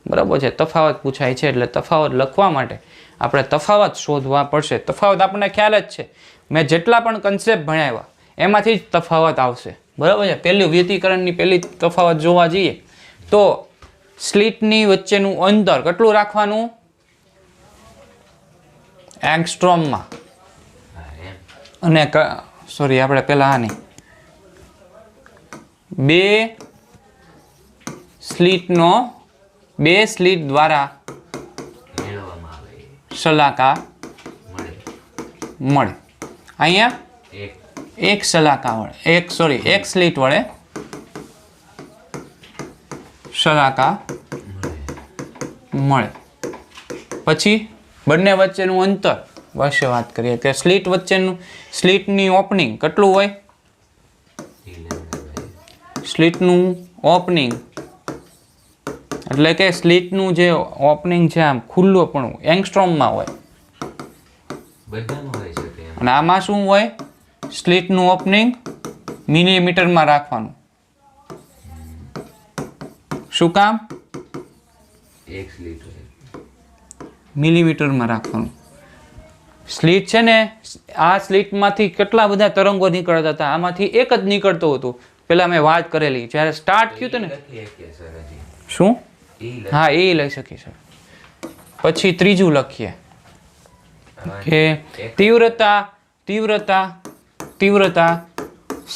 S1: બરાબર છે. તફાવત પૂછાય છે એટલે તફાવત લખવા માટે આપણે તફાવત શોધવા પડશે. તફાવત આપણને ખ્યાલ જ છે, મેં જેટલા પણ કન્સેપ્ટ ભણાવ્યા એમાંથી જ તફાવત આવશે. બરાબર છે. પહેલું વ્યતિકરણની પહેલી તફાવત જોવા જઈએ તો સ્લિટની વચ્ચેનું અંતર કેટલું રાખવાનું? એંગસ્ટ્રોમમાં. અને સોરી આપણે પહેલા આની બે સ્લિટ દ્વારા શલાકા મળે. અહીંયા એક શલાકા વડે એક સ્લિટ વડે શલાકા મળે. પછી બંને વચ્ચેનું અંતર વિશે વાત કરીએ કે સ્લિટની ઓપનિંગ કેટલું હોય? સ્લિટનું ઓપનિંગ એટલે કે સ્લિટનું જે ઓપનિંગ છે આમ ખુલ્લું પણ એંગસ્ટ્રોમમાં હોય. અને આમાં શું હોય? સ્લિટનું ઓપનિંગ મિલીમીટરમાં રાખવાનું. શું કામ? મિલીમીટરમાં રાખવાનું. સ્લિટ છે ને, આ સ્લિટમાંથી કેટલા બધા તરંગો નીકળતા હતા? આમાંથી એક જ નીકળતું હતું. પેલા મેં વાત કરેલી જ્યારે સ્ટાર્ટ થયું હતું ને. શું? હા, એ લઈ શકીએ સર. પછી ત્રીજું લખીએ કે તીવ્રતા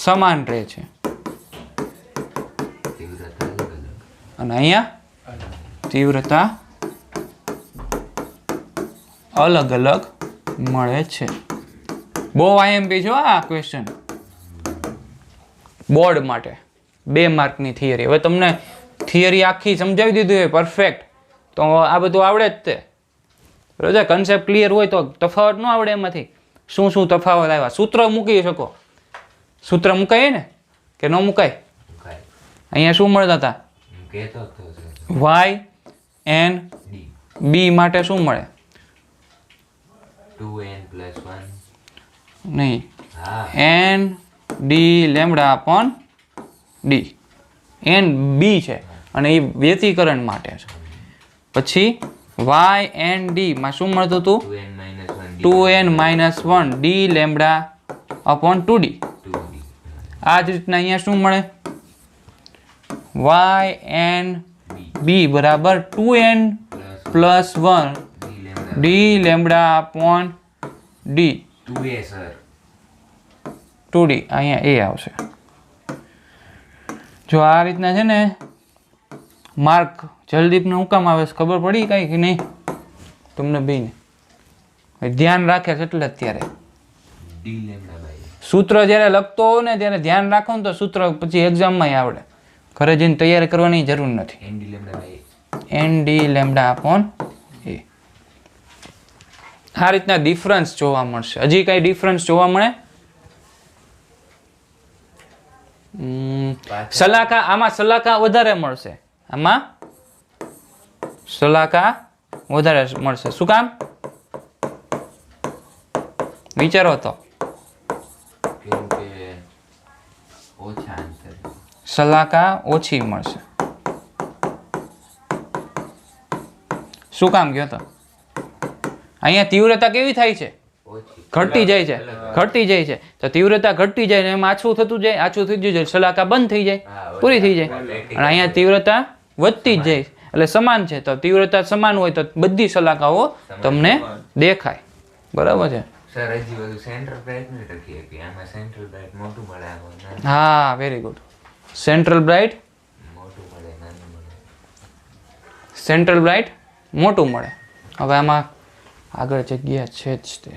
S1: સમાન રહે છે. અને અહીંયા તીવ્રતા અલગ અલગ મળે છે. બહુ IMP જો આ ક્વેશ્ચન બોર્ડ માટે 2 માર્કની થિયરી. હવે તમને થિયરી આખી સમજાવી દીધું હોય પરફેક્ટ તો આ બધું આવડે જ તે. બરાબર. કન્સેપ્ટ ક્લિયર હોય તો તફાવત ન આવડે એમાંથી શું તફાવત આવ્યા? સૂત્ર મૂકી શકો. સૂત્ર મુકાય ને કે ન મુકાય? અહીંયા શું મળતા હતા? YND માટે શું મળે?
S2: 2n+1
S1: નહીં, ND lambda upon D. NB છે અને એ વ્યતિકરણ માટે છે. પછી YND માં શું મળતું હતું? 2n-1 D lambda upon 2D. આ જ રીતના અહીંયા શું મળે? YNB બરાબર 2n+1 D lambda upon D. 2D અહીંયા એ આવશે. જો આ રીતના છે ને માર્ક જલદીપને હું કામ આવે છે ખબર પડી કઈ કે નહીં તમને બેને? ધ્યાન રાખે છે એટલે અત્યારે સૂત્ર જ્યારે લખતો હોય ને ત્યારે ધ્યાન રાખો ને તો સૂત્ર પછી એક્ઝામમાં આવડે. ઘરે જઈને તૈયારી કરવાની જરૂર નથી. ND lambda upon A. આ રીતના ડિફરન્સ જોવા મળશે. હજી કઈ ડિફરન્સ જોવા મળે? શલાકા. આમાં શલાકા વધારે મળશે. આમાં શલાકા વધારે મળશે. શું કામ? વિચારો તો. શલાકા ઓછી મળશે. શું કામ ગયો તો? અહીંયા તીવ્રતા કેવી થાય છે? ઘટતી જાય છે. તો તીવ્રતા ઘટતી જાય ને એમ આછું થતું જાય, આછું થઈ જાય, શલાકા બંધ થઈ જાય, પૂરી થઈ જાય. અને અહીંયા તીવ્રતા વધતી જ જાય એટલે સમાન છે. તો તીવ્રતા સમાન હોય તો બધી શલાકાઓ તમને દેખાય. બરાબર છે.
S2: સર હજી બધું સેન્ટ્રલ બ્રાઇટ નહીં લખી શકીએ. આમાં સેન્ટ્રલ બ્રાઇટ મોટું મળે, આમાં નાનું
S1: હા, વેરી ગુડ. સેન્ટ્રલ બ્રાઇટ
S2: મોટું મળે, નાનું મળે.
S1: સેન્ટ્રલ બ્રાઇટ મોટું મળે. હવે આમાં આગળ જગ્યા છે જ તે.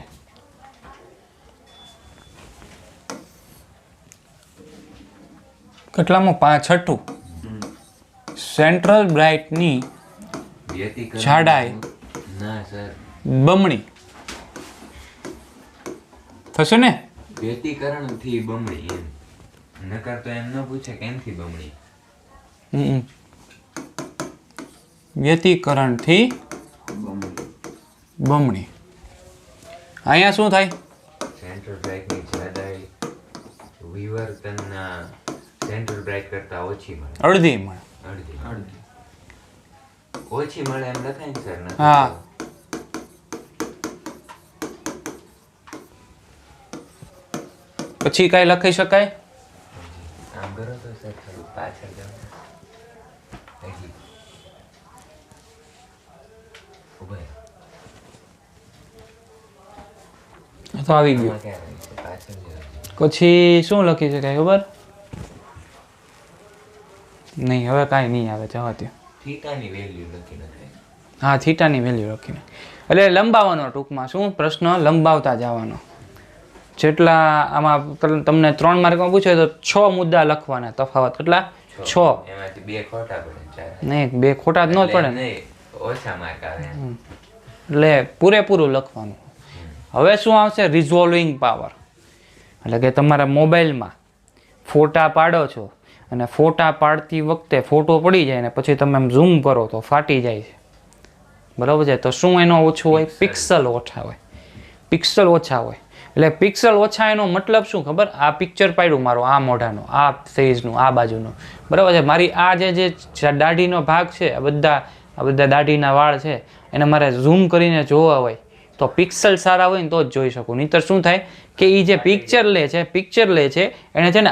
S1: કેટલામાં 6ઠું. સેન્ટ્રલ બ્રાઇટની
S2: વ્યતિકરણ
S1: જાડાઈ
S2: ના સર,
S1: બમણી થશે ને?
S2: વ્યતિકરણ થી બમણી એમ. નકર તો એમ ન પૂછે કે એમથી બમણી.
S1: હમ. વ્યતિકરણથી બમણી. અહીંયા શું થાય?
S2: સેન્ટ્રલ બ્રાઇટ ની જાડાઈ વિવર્તનના સેન્ટ્રલ બ્રાઇટ કરતા ઓછી મળે.
S1: અડધી મળે.
S2: અડધી ઓછી મળે એમ લખાય ને સર? નકર
S1: હા.
S2: તો
S1: પછી કઈ લખી શકાય?
S2: આમ કરો તો સર થોડું પાછળ જાઓ. હજી ઉભા રહો.
S1: તો આવી ગયું.
S2: આમાં ક્યાં આવી છે? પાછળ જાઓ.
S1: પછી શું લખી શકાય ખબર? નહીં, હવે કાંઈ નહીં આવે, જવા દો.
S2: થીટાની વેલ્યુ લખી નખાય.
S1: હા, થીટાની વેલ્યુ લખીને એટલે લંબાવવાનો, ટૂંકમાં શું પ્રશ્ન લંબાવતા જવાનો. જેટલા આમાં તમને 3 માર્કમાં પૂછે તો 6 મુદ્દા લખવાના. તફાવત કેટલા? 6.
S2: એમાંથી 2 ખોટા પડે, 4.
S1: નહીં, 2 ખોટા જ ન જ પડે ને.
S2: નહીં, ઓછા માર્ક આવે.
S1: એટલે પૂરેપૂરું લખવાનું. હવે શું આવશે? રિઝોલ્વિંગ પાવર. એટલે કે તમારા મોબાઈલમાં ફોટા પાડો છો અને ફોટા પાડતી વખતે ફોટો પડી જાય ને પછી તમે ઝૂમ કરો તો ફાટી જાય છે, બરાબર છે? તો શું એનો ઓછો હોય? પિક્સલ ઓછા હોય. પિક્સલ ઓછા હોય એટલે પિક્સલ ઓછા એનો મતલબ શું ખબર? આ પિક્ચર પાડ્યું મારું, આ મોઢાનું, આ સાઈઝનું, આ બાજુનું, બરાબર છે? મારી આ જે દાઢીનો ભાગ છે, આ બધા દાઢીના વાળ છે, એને મારે ઝૂમ કરીને જોવા હોય તો પિક્સલ સારા હોય ને તો જ જોઈ શકું. નહીંતર શું થાય કે એ જે પિક્ચર લે છે એને છે ને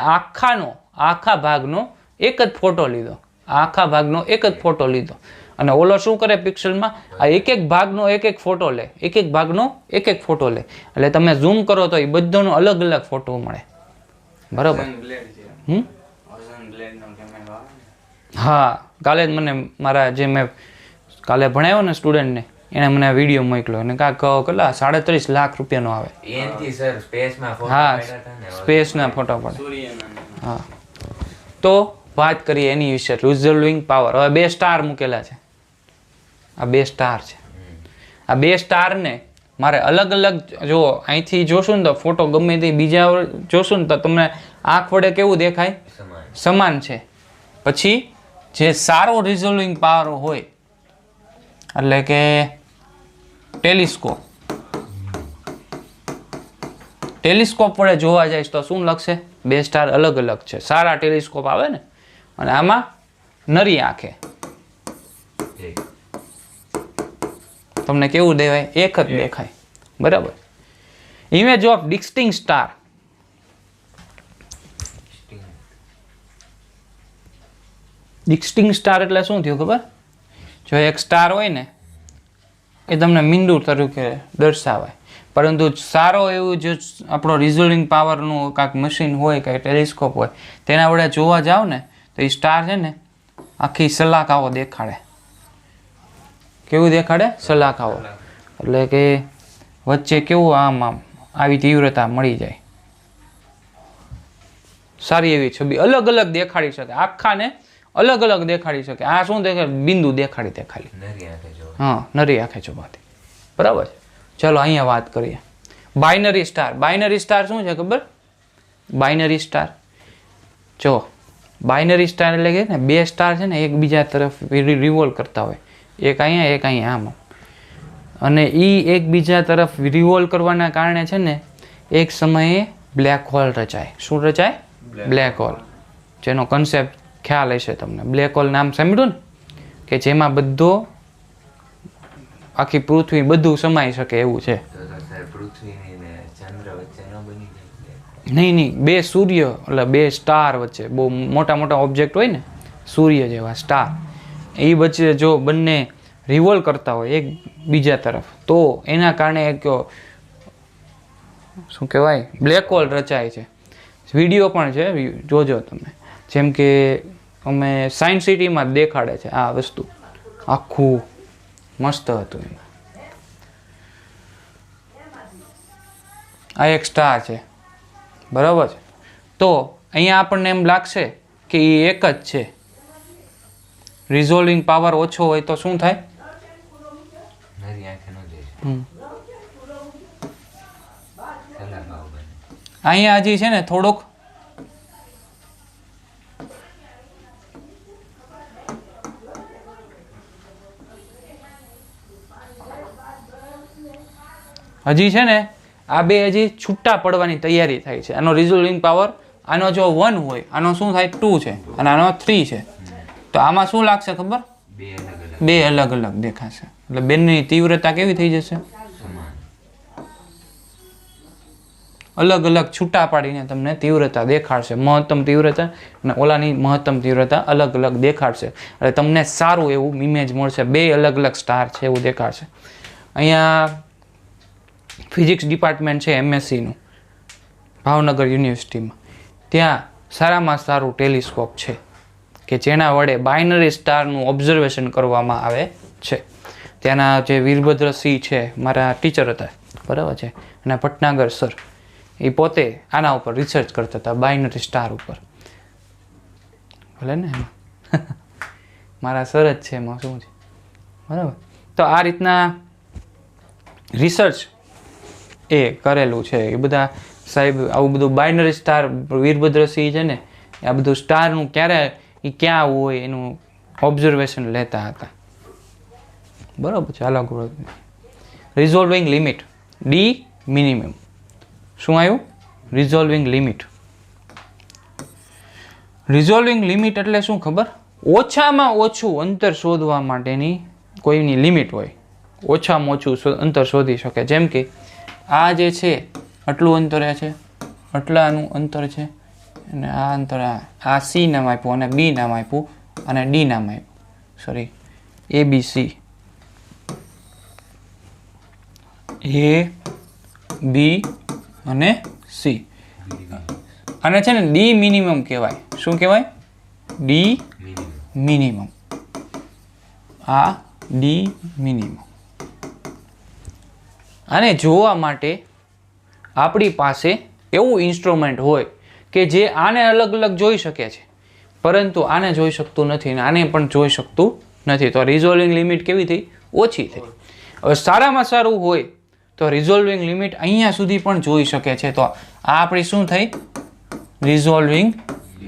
S1: આખા ભાગનો એક જ ફોટો લીધો. આખા ભાગનો એક જ ફોટો લીધો અને ઓલો શું કરે પિક્સલમાં? આ એક ભાગનો એક ફોટો લે, એક ભાગનો એક ફોટો લે. એટલે તમે ઝૂમ કરો તો એ બધાનો અલગ અલગ ફોટો મળે, બરાબર? હા, કાલે જ મને મારા જે મેં કાલે ભણાવ્યો ને સ્ટુડન્ટને, એણે મને વિડીયો મોકલ્યો અને કેટલા 37 લાખ રૂપિયાનો આવે.
S2: એનથી સર સ્પેસમાં ફોટો
S1: હા,
S2: પાડ્યા હતા ને.
S1: સ્પેસના ફોટો પડે. હા, તો વાત કરીએ એની વિશે. રિઝોલ્વિંગ પાવર. હવે 2 સ્ટાર મૂકેલા છે. આ 2 સ્ટાર છે. આ 2 સ્ટારને મારે અલગ અલગ, જો અહીંથી જોશું ને તો ફોટો ગમે તે બીજા જોશું ને તો તમને આંખ વડે કેવું દેખાય? સમાન છે. પછી જે સારો રિઝોલ્વિંગ પાવર હોય એટલે કે ટેલિસ્કોપ વડે જોવા જાય તો શું લખશે? 2 સ્ટાર અલગ અલગ છે. સારા ટેલિસ્કોપ આવે ને, અને આમાં નરી આંખે તમને કેવું દેવાય? એક જ દેખાય, બરાબર? Image of distant star. Distant star એટલે શું થયું ખબર? જો એક સ્ટાર હોય ને એ તમને મીંડું તરીકે દર્શાવાય, પરંતુ સારો એવું જો આપણો રિઝોલ્વિંગ પાવરનું કાંઈક મશીન હોય, કાંઈ ટેલિસ્કોપ હોય, તેના વડે જોવા જાવ ને તો એ સ્ટાર છે ને આખી સલાખાઓ દેખાડે. કેવું દેખાડે? સલાખાઓ. એટલે કે વચ્ચે કેવું આમ આવી તીવ્રતા મળી જાય. સારી એવી છબી અલગ અલગ દેખાડી શકે, આખાને અલગ અલગ દેખાડી શકે. આ શું દેખાય? બિંદુ દેખાડી દે ખાલી. હા, નરી આંખે જોવાથી, બરાબર છે? ચલો અહીંયા વાત કરીએ બાઇનરી સ્ટાર. બાઇનરી સ્ટાર શું છે ખબર? બાઇનરી સ્ટાર, જો બાઇનરી સ્ટાર એટલે કે ને 2 સ્ટાર છે ને એકબીજા તરફ રિવોલ્વ કરતા હોય, એક અહીંયા આમ, અને એ એકબીજા તરફ રિવોલ્વ કરવાના કારણે છે ને એક સમયે બ્લેક હોલ રચાય. શું રચાય? Black hole. જેનો કન્સેપ્ટ ખ્યાલ હશે તમને. બ્લેક હોલ નામ સાંભળ્યું ને? કે જેમાં બધો આખી પૃથ્વી બધું સમાઈ શકે એવું છે. નહીં, 2 સૂર્ય એટલે 2 સ્ટાર વચ્ચે, બહુ મોટા મોટા ઓબ્જેક્ટ હોય ને, સૂર્ય જેવા સ્ટાર, એ વચ્ચે જો બંને રિવોલ્વ કરતા હોય એક બીજા તરફ, તો એના કારણે એક શું કહેવાય બ્લેક હોલ રચાય છે. વિડીયો પણ છે, જોજો તમે. જેમ કે અમે સાયન્સ સિટીમાં દેખાડે છે આ વસ્તુ, આખું મસ્ત હતું એમાં. આ એક સ્ટાર છે, બરાબર છે. તો અહીંયા આપણને એમ લાગશે કે એ એક જ છે. રિઝોલ્વિંગ પાવર ઓછો હોય તો શું થાય?
S2: મારી આંખે ન જોઈ
S1: હમ.
S2: સલાહ ભાવ બને.
S1: અહીંયા હજી છે ને થોડુંક હજી છે ને આ બે હજી છૂટા પડવાની તૈયારી થાય છે. આનો રિઝોલ્વિંગ પાવર આનો જો 1 હોય, આનો શું થાય 2 છે અને આનો 3 છે. તો આમાં શું લાગશે ખબર? બે અલગ અલગ દેખાશે. એટલે બંનેની તીવ્રતા કેવી થઈ જશે?
S2: સમાન.
S1: અલગ અલગ છૂટા પાડીને તમને તીવ્રતા દેખાડશે. મહત્તમ તીવ્રતા અને ઓલાની મહત્તમ તીવ્રતા અલગ અલગ દેખાડશે. એટલે તમને સારું એવું ઇમેજ મળશે. બે અલગ અલગ સ્ટાર છે એવું દેખાડશે. અહીંયા ફિઝિક્સ ડિપાર્ટમેન્ટ છે MSc નું ભાવનગર યુનિવર્સિટીમાં. ત્યાં સારામાં સારું ટેલિસ્કોપ છે કે જેના વડે બાઇનરી સ્ટારનું ઓબ્ઝર્વેશન કરવામાં આવે છે. ત્યાંના જે વીરભદ્રસિંહ છે મારા ટીચર હતા, બરાબર છે, અને ભટનાગર સર, એ પોતે આના ઉપર રિસર્ચ કરતા હતા, બાઇનરી સ્ટાર ઉપર. ભલે ને એમાં મારા સર જ છે, એમાં શું છે, બરાબર. તો આ રીતના રિસર્ચ એ કરેલું છે. એ બધા સાહેબ આવું બધું બાઇનરી સ્ટાર વીરભદ્રસિંહ છે ને, આ બધું સ્ટારનું ક્યારે એ ક્યાં હોય એનું ઓબ્ઝર્વેશન લેતા હતા, બરાબર છે. અલગ રિઝોલ્વિંગ લિમિટ ડી મિનિમમ. શું આવ્યું? રિઝોલ્વિંગ લિમિટ. રિઝોલ્વિંગ લિમિટ એટલે શું ખબર? ઓછામાં ઓછું અંતર શોધવા માટેની કોઈની લિમિટ હોય. ઓછામાં ઓછું અંતર શોધી શકે. જેમ કે આ જે છે આટલું અંતર છે, આટલાનું અંતર છે, અને આ અંતર આ સી નામ આપ્યું અને બી નામ આપ્યું અને ડી નામ આપ્યું, સોરી ABC, A B અને C. આને છે ને ડી મિનિમમ કહેવાય. શું કહેવાય? D minimum. આ ડી મિનિમમ. આને જોવા માટે આપણી પાસે એવું ઇન્સ્ટ્રુમેન્ટ હોય કે જે આને અલગ અલગ જોઈ શકે છે, પરંતુ આને જોઈ શકતું નથી અને આને પણ જોઈ શકતું નથી. તો રિઝોલ્વિંગ લિમિટ કેવી થઈ? ઓછી થઈ. હવે સારામાં સારું હોય તો રિઝોલ્વિંગ લિમિટ અહીંયા સુધી પણ જોઈ શકે છે. તો આ આપણી શું થઈ? રિઝોલ્વિંગ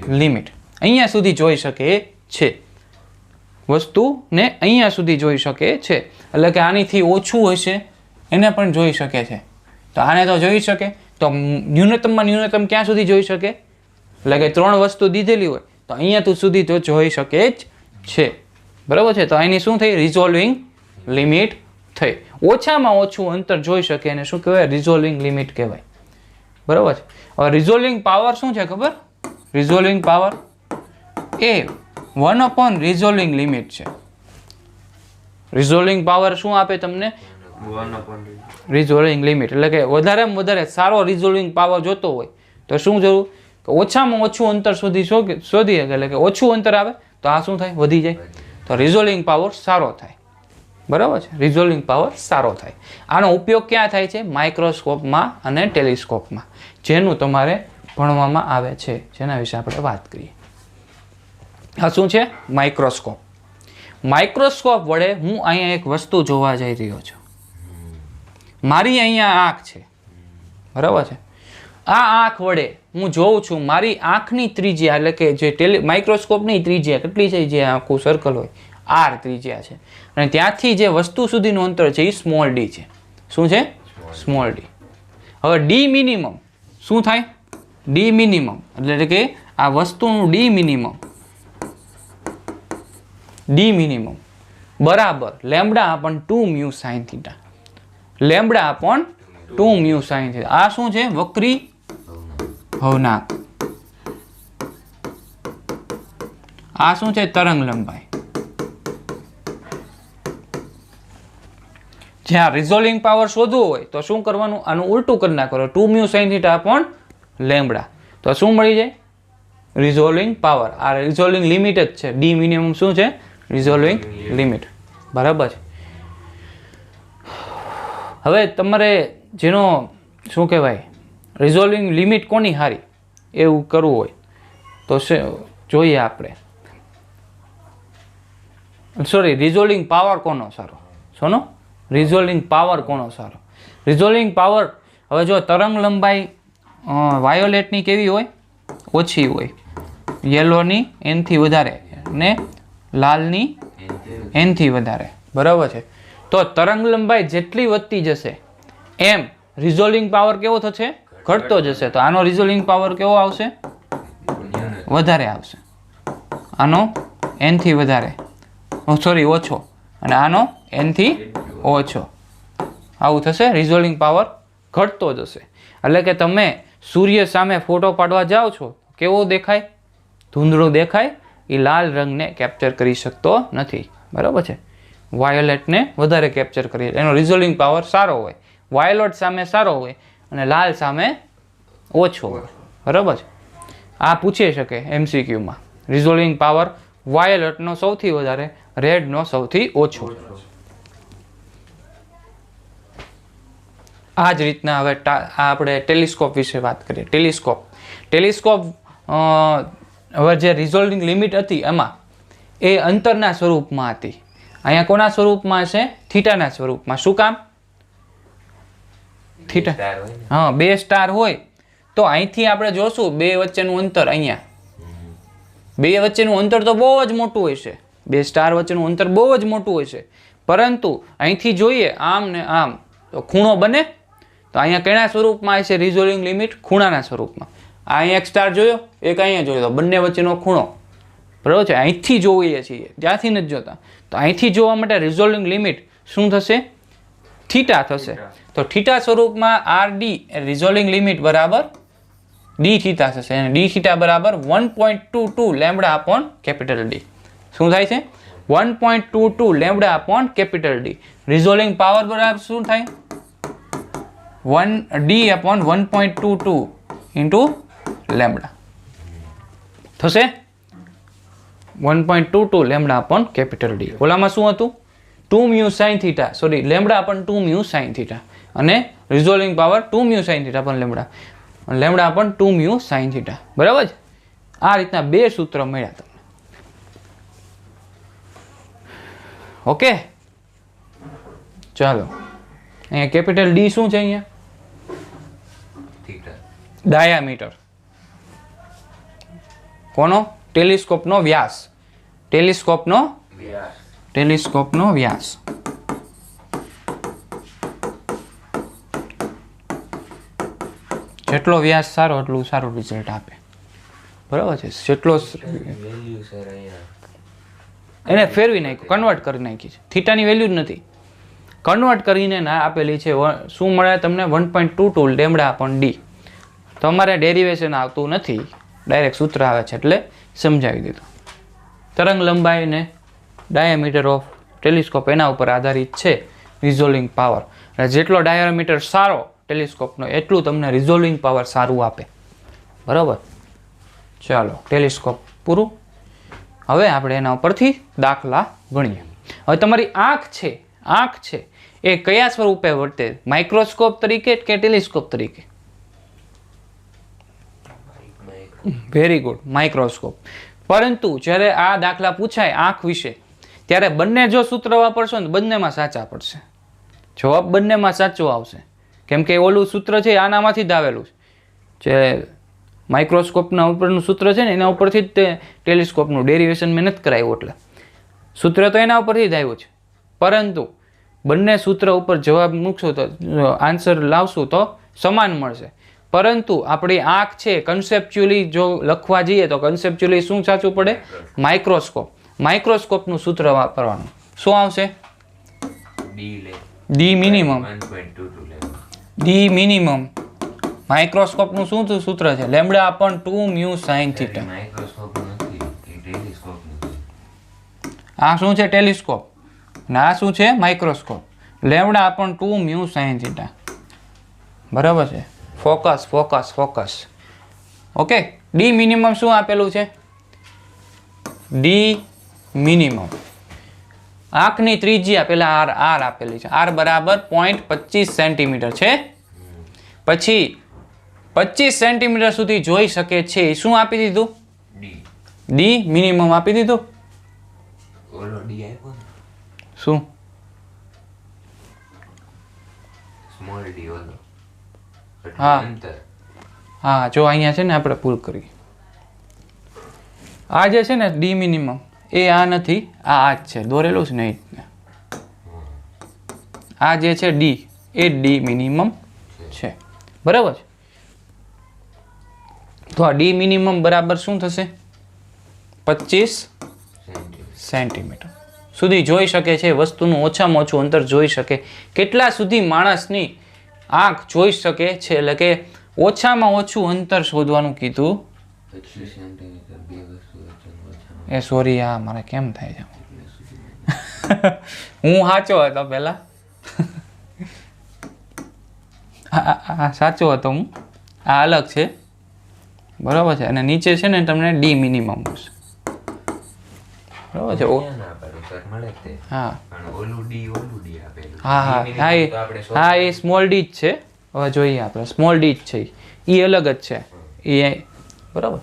S1: લિમિટ. અહીંયા સુધી જોઈ શકે છે વસ્તુને, અહીંયા સુધી જોઈ શકે છે. એટલે કે આનીથી ઓછું હશે એને પણ જોઈ શકે છે. તો આને તો જોઈ શકે, તો ન્યૂનતમમાં ન્યૂનતમ ક્યાં સુધી જોઈ શકે? એટલે કે 3 વસ્તુ દીધેલી હોય તો અહીંયા સુધી તો જોઈ શકે જ છે, બરાબર છે. તો આની શું થઈ? રિઝોલ્વિંગ લિમિટ થઈ. ઓછામાં ઓછું અંતર જોઈ શકે એને શું કહેવાય? રિઝોલ્વિંગ લિમિટ કહેવાય, બરાબર છે. હવે રિઝોલ્વિંગ પાવર શું છે ખબર? રિઝોલ્વિંગ પાવર એ 1/, રિઝોલ્વિંગ લિમિટ છે. રિઝોલ્વિંગ પાવર શું આપે તમને? રિઝોલ્વિંગ લિમિટ. એટલે કે વધારેમાં વધારે સારો રિઝોલ્વિંગ પાવર જોતો હોય તો શું જરૂર? કે ઓછામાં ઓછું અંતર શોધી શકે. એટલે કે ઓછું અંતર આવે તો આ શું થાય? વધી જાય. તો રિઝોલ્વિંગ પાવર સારો થાય, બરાબર છે. રિઝોલ્વિંગ પાવર સારો થાય. આનો ઉપયોગ ક્યાં થાય છે? માઇક્રોસ્કોપમાં અને ટેલિસ્કોપમાં, જેનું તમારે ભણવામાં આવે છે, જેના વિશે આપણે વાત કરીએ. આ શું છે? માઇક્રોસ્કોપ. માઇક્રોસ્કોપ વડે હું અહીંયા એક વસ્તુ જોવા જઈ રહ્યો છું. મારી અહીંયા આંખ છે, બરાબર છે. આ આંખ વડે હું જોઉં છું. મારી આંખની ત્રિજ્યા, એટલે કે જે માઇક્રોસ્કોપની ત્રિજ્યા કેટલી છે? જે આખું સર્કલ હોય R ત્રિજ્યા છે, અને ત્યાંથી જે વસ્તુ સુધીનું અંતર છે એ સ્મોલ d છે. શું છે? Small d. હવે ડી મિનિમમ શું થાય? ડી મિનિમમ એટલે કે આ વસ્તુનું ડી મિનિમમ બરાબર lambda upon 2 μ sin θ. Lambda upon 2 μ sin θ. આ શું છે? વક્રી ભવનાંક. આ શું છે? તરંગ લંબાઈ. જ્યાં રિઝોલ્વિંગ પાવર શોધવો હોય તો શું કરવાનું? આનું ઉલટું કરી નાખવાનું, 2 μ sin θ upon લેમ્બડા. તો શું મળી જાય? રિઝોલ્વિંગ પાવર. આ રિઝોલ્વિંગ લિમિટ જ છે. ડી મિનિમમ શું છે? રિઝોલ્વિંગ લિમિટ. બરાબર છે. હવે તમારે જેનો શું કહેવાય રિઝોલ્વિંગ લિમિટ કોની હારી એવું કરવું હોય તો જોઈએ આપણે. સોરી, રિઝોલ્વિંગ પાવર કોનો સારો? શોનો? રિઝોલ્વિંગ પાવર કોનો સારો? રિઝોલ્વિંગ પાવર, હવે જો તરંગ લંબાઈ વાયોલેટની કેવી હોય? ઓછી હોય. યેલોની એનથી વધારે ને લાલની એનથી વધારે. બરાબર છે. તો તરંગ લંબાઈ જેટલી વધતી જશે એમ રિઝોલ્વિંગ પાવર કેવો થશે? ઘટતો જશે. તો આનો રિઝોલ્વિંગ પાવર કેવો આવશે? વધારે આવશે. આનો એનથી વધારે, સોરી ઓછો, અને આનો એનથી ઓછો. આવું થશે. રિઝોલ્વિંગ પાવર ઘટતો જશે. એટલે કે તમે સૂર્ય સામે ફોટો પાડવા જાઓ છો, કેવો દેખાય? ધૂંધળું દેખાય. એ લાલ રંગને કેપ્ચર કરી શકતો નથી. બરાબર છે. વાયોલેટને વધારે કેપ્ચર કરીએ, એનો રિઝોલ્વિંગ પાવર સારો હોય. વાયોલેટ સામે સારો હોય અને લાલ સામે ઓછો હોય. બરાબર છે. આ પૂછી શકે MCQમાં. રિઝોલ્વિંગ પાવર વાયોલેટનો સૌથી વધારે, રેડનો સૌથી ઓછો. આ જ રીતના હવે આપણે ટેલિસ્કોપ વિશે વાત કરીએ. ટેલિસ્કોપ હવે જે રિઝોલ્વિંગ લિમિટ હતી એમાં એ અંતરના સ્વરૂપમાં હતી. અહીંયા કોના સ્વરૂપમાં છે? થીટાના સ્વરૂપમાં. શું કામ? થીટા. હા, 2 સ્ટાર હોય તો અહીંથી આપણે જોશું 2 વચ્ચેનું અંતર. અહીંયા 2 વચ્ચેનું અંતર તો બહુ જ મોટું હોય છે. 2 સ્ટાર વચ્ચેનું અંતર બહુ જ મોટું હોય છે. પરંતુ અહીંથી જોઈએ આમ ને આમ તો ખૂણો બને. તો અહીંયા કેના સ્વરૂપમાં છે રિઝોલ્વિંગ લિમિટ? ખૂણાના સ્વરૂપમાં. અહીંયા એક સ્ટાર જોયો, એક અહીંયા જોયો, તો બંને વચ્ચેનો ખૂણો. બરાબર છે. અહીંથી જોઈએ છીએ, ત્યાંથી નથી જોતા. તો અહીંથી જોવા માટે રિઝોલ્વિંગ લિમિટ શું થશે? થીટા થશે. તો થીટા સ્વરૂપમાં RD રિઝોલ્વિંગ લિમિટ બરાબર ડી થીટા થશે. અને ડી થીટા બરાબર 1.22 લેમ્બડા અપોન કેપિટલ ડી. શું થાય છે? 1.22 lambda upon capital D. Resolving power બરાબર શું થાય? 1D upon 1.22 into લેમ્બડા થશે. 1.22 લેમ્બડા upon કેપિટલ ડી. ઓલામાં શું હતું? 2 μ sin θ, sorry, lambda upon 2 μ sin θ. અને resolving power 2 μ sin θ upon lambda, lambda upon 2 μ sin θ. બરાબર છે. આ રીતના 2 સૂત્ર મળ્યા તમને. ઓકે, ચાલો. અહીંયા કેપિટલ ડી શું છે? અહીંયા ડાયામીટર. કોનો? ટેલિસ્કોપનો વ્યાસ. ટેલિસ્કોપનો વ્યાસ. જેટલો વ્યાસ સારો એટલું સારું રિઝલ્ટ આપે. બરાબર છે. જેટલો એને ફેરવી નાખ્યું, કન્વર્ટ કરી નાખી છે. થીટાની વેલ્યુ જ નથી, કન્વર્ટ કરીને ના આપેલી છે. શું મળે તમને? 1.22 લેમ્બડા અપોન ડી. તમારે ડેરિવેશન આવતું નથી, ડાયરેક્ટ સૂત્ર આવે છે એટલે સમજાવી દીધું. તરંગ લંબાઈ ને ડાયામીટર ઓફ ટેલિસ્કોપ એના ઉપર આધારિત છે રિઝોલ્વિંગ પાવર. જેટલો ડાયામીટર સારો ટેલિસ્કોપનો એટલું તમને રિઝોલ્વિંગ પાવર સારું આપે. બરાબર. ચાલો, ટેલિસ્કોપ પૂરું. હવે આપણે એના ઉપરથી દાખલા ગણીએ. હવે તમારી આંખ છે એ કયા સ્વરૂપે વર્તે? માઇક્રોસ્કોપ તરીકે કે ટેલિસ્કોપ તરીકે? Very good, microscope. પરંતુ જ્યારે આ દાખલા પૂછાય આંખ વિશે ત્યારે બંને જો સૂત્ર વાપરશો ને બંનેમાં સાચા પડશે. જવાબ બંનેમાં સાચો આવશે. કેમ કે ઓલું સૂત્ર છે આનામાંથી જ આવેલું છે. જે માઇક્રોસ્કોપના ઉપરનું સૂત્ર છે ને એના ઉપરથી જ તે ટેલિસ્કોપનું ડેરિવેશન મેં નથી કરાવ્યું. એટલે સૂત્ર તો એના ઉપરથી જ આવ્યું છે. પરંતુ બંને સૂત્ર ઉપર જવાબ મૂકશો તો આન્સર લાવશું તો સમાન મળશે. પરંતુ આપણી આંખ છે કન્સેપ્ચ્યુઅલી જો લખવા જઈએ તો કન્સેપ્ચ્યુઅલી શું સાચું પડે? માઇક્રોસ્કોપનું સૂત્ર વાપરવાનું. શું આવશે? D minimum. ડી મિનિમમ માઇક્રોસ્કોપનું શું સૂત્ર છે? Lambda upon 2 μ sin θ. આ શું છે? ટેલિસ્કોપ. અને આ શું છે? Microscope. Lambda upon 2 mu sine theta. બરાબર છે. Focus focus focus. Okay, D minimum શું આપેલું છે? ડી મિનિમમ આંખની ત્રિજ્યા પેલા આર આપેલી છે. આર બરાબર 0.25 સેન્ટીમીટર છે. પછી 25 સેન્ટીમીટર સુધી જોઈ શકે છે. શું આપી દીધું? ડી મિનિમમ આપી દીધું.
S2: ઓલો ડી આપ્યો ને,
S1: શું?
S2: સ્મોલ ડી ઓલો.
S1: હા.
S2: અંતર.
S1: હા, જો અહીંયા છે ને આપણે પુલ કરી. આ જે છે ને ડી મિનિમમ એ આ નથી, આ જ છે, દોરેલું છે નહીં. આ જે છે ડી એ ડી મિનિમમ છે. બરાબર છે. તો આ ડી મિનિમમ બરાબર શું થશે? 25 સેન્ટીમીટર સુધી જોઈ શકે છે. વસ્તુનું ઓછામાં ઓછું અંતર જોઈ શકે. કેટલા સુધી માણસની આંખ જોઈ શકે છે, એટલે કે ઓછામાં ઓછું અંતર શોધવાનું કીધું.
S2: 25 સેન્ટીમીટર બે વસ્તુ વચ્ચેનું ઓછામાં
S1: એ સોરી, આ મારે કેમ થાય છે? હું સાચો હતો પહેલા. સાચો હતો હું. આ અલગ છે. બરાબર છે. અને નીચે છે ને તમને ડી મિનિમમ મળશે. બરાબર છે.
S2: ક્યાં ના પાડું સર, મળે જ તે.
S1: હા
S2: પણ ઓલું ડી આપેલું.
S1: હા હા
S2: ડી
S1: હા
S2: મિનિમમ તો આપણે
S1: હા, એ સ્મોલ ડી જ છે. હવે જોઈએ આપણે સ્મોલ ડી જ છે. એ અલગ જ છે. એ બરાબર.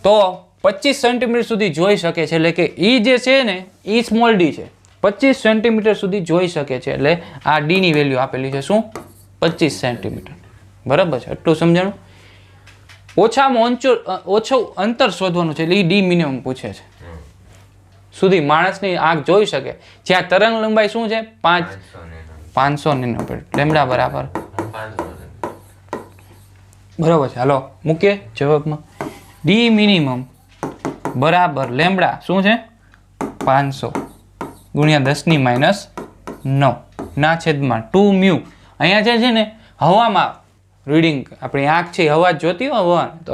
S1: તો 25 સેન્ટીમીટર સુધી જોઈ શકે છે, એટલે કે એ જે છે ને એ સ્મોલ ડી છે. 25 સેન્ટીમીટર સુધી જોઈ શકે છે, એટલે આ ડી ની વેલ્યુ આપેલી છે. શું? 25 સેન્ટીમીટર. બરાબર છે. એટલું સમજાણું? ઓછામાં ઓછું અંતર શોધવાનું છે, એટલે એ ડી મિનિમમ પૂછે છે. સુધી માણસની આંખ જોઈ શકે, જ્યાં તરંગ લંબાઈ શું છે? 500 નેનોમીટર. લેમ્ડા બરાબર
S2: 500.
S1: બરાબર છે. હાલો મૂકીએ જવાબમાં. ડી મિનિમમ બરાબર લેમ્ડા શું છે? 500 ગુણ્યા 10⁻9 ના છેદમાં 2 મ્યુ. અહીંયા જે છે ને હવામાં રીડિંગ, આપણી આંખ છે હવા જ જોતી હોય હવા, તો